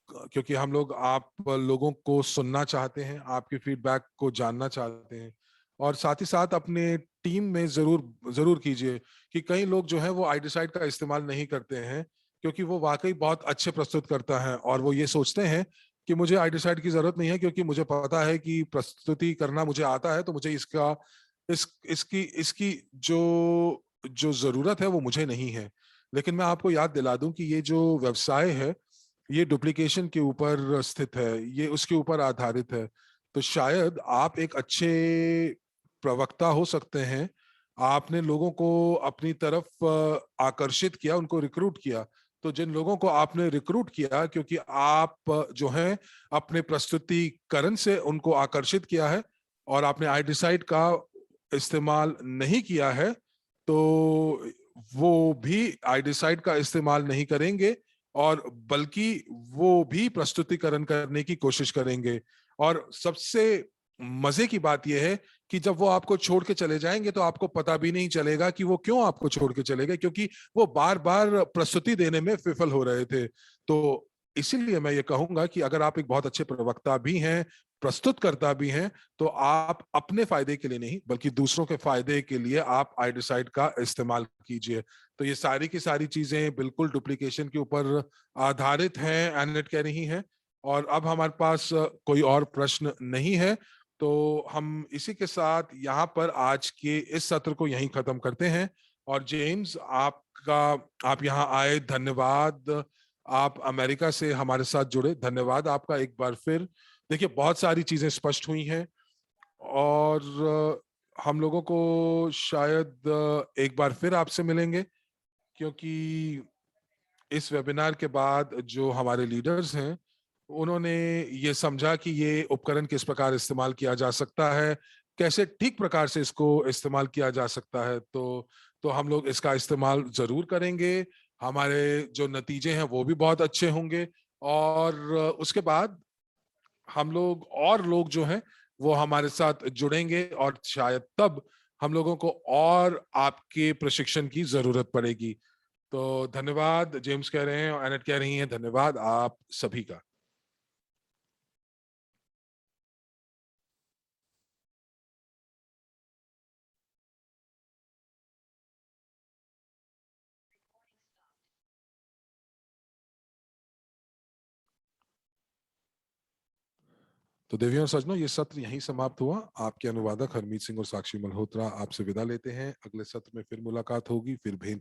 क्योंकि हम लोग आप लोगों को सुनना चाहते हैं, आपके फीडबैक को जानना चाहते हैं। और साथ ही साथ अपने टीम में जरूर जरूर कीजिए कि कई लोग जो है वो आईडिसाइड का इस्तेमाल नहीं करते हैं क्योंकि वो वाकई बहुत अच्छे प्रस्तुत करता है, और वो ये सोचते हैं कि मुझे आईडिसाइड की जरूरत नहीं है क्योंकि मुझे पता है कि प्रस्तुति करना मुझे आता है, तो मुझे इसका इसकी इसकी जो जो जरूरत है वो मुझे नहीं है। लेकिन मैं आपको याद दिला दूं कि ये जो व्यवसाय है ये डुप्लीकेशन के ऊपर स्थित है, ये उसके ऊपर आधारित है। तो शायद आप एक अच्छे प्रवक्ता हो सकते हैं, आपने लोगों को अपनी तरफ आकर्षित किया, उनको रिक्रूट किया। तो जिन लोगों को आपने रिक्रूट किया क्योंकि आप जो है अपने प्रस्तुतिकरण से उनको आकर्षित किया है और आपने आई डिसाइड का इस्तेमाल नहीं किया है, तो वो भी आई डिसाइड का इस्तेमाल नहीं करेंगे और बल्कि वो भी प्रस्तुतिकरण करने की कोशिश करेंगे। और सबसे मजे की बात यह है कि जब वो आपको छोड़ के चले जाएंगे तो आपको पता भी नहीं चलेगा कि वो क्यों आपको छोड़ के चले गए, क्योंकि वो बार बार प्रस्तुति देने में विफल हो रहे थे। तो इसीलिए मैं ये कहूंगा कि अगर आप एक बहुत अच्छे प्रवक्ता भी हैं, प्रस्तुतकर्ता भी हैं, तो आप अपने फायदे के लिए नहीं बल्कि दूसरों के फायदे के लिए आप आई डिसाइड का इस्तेमाल कीजिए। तो ये सारी की सारी चीजें बिल्कुल डुप्लीकेशन के ऊपर आधारित हैं, एनेट कह रही हैं। और अब हमारे पास कोई और प्रश्न नहीं है, तो हम इसी के साथ यहाँ पर आज के इस सत्र को यहीं खत्म करते हैं। और जेम्स, आप यहाँ आए, धन्यवाद। आप अमेरिका से हमारे साथ जुड़े, धन्यवाद आपका एक बार फिर। देखिए, बहुत सारी चीजें स्पष्ट हुई हैं और हम लोगों को शायद एक बार फिर आपसे मिलेंगे, क्योंकि इस वेबिनार के बाद जो हमारे लीडर्स हैं उन्होंने ये समझा कि ये उपकरण किस प्रकार इस्तेमाल किया जा सकता है, कैसे ठीक प्रकार से इसको इस्तेमाल किया जा सकता है। तो हम लोग इसका इस्तेमाल जरूर करेंगे। हमारे जो नतीजे हैं वो भी बहुत अच्छे होंगे और उसके बाद हम लोग और लोग जो हैं वो हमारे साथ जुड़ेंगे और शायद तब हम लोगों को और आपके प्रशिक्षण की जरूरत पड़ेगी। तो धन्यवाद, जेम्स कह रहे हैं और एनेट कह रही हैं, धन्यवाद आप सभी का। तो देवियों और सज्जनों, ये सत्र यहीं समाप्त हुआ। आपके अनुवादक हरमीत सिंह और साक्षी मल्होत्रा आपसे विदा लेते हैं। अगले सत्र में फिर मुलाकात होगी, फिर भेंट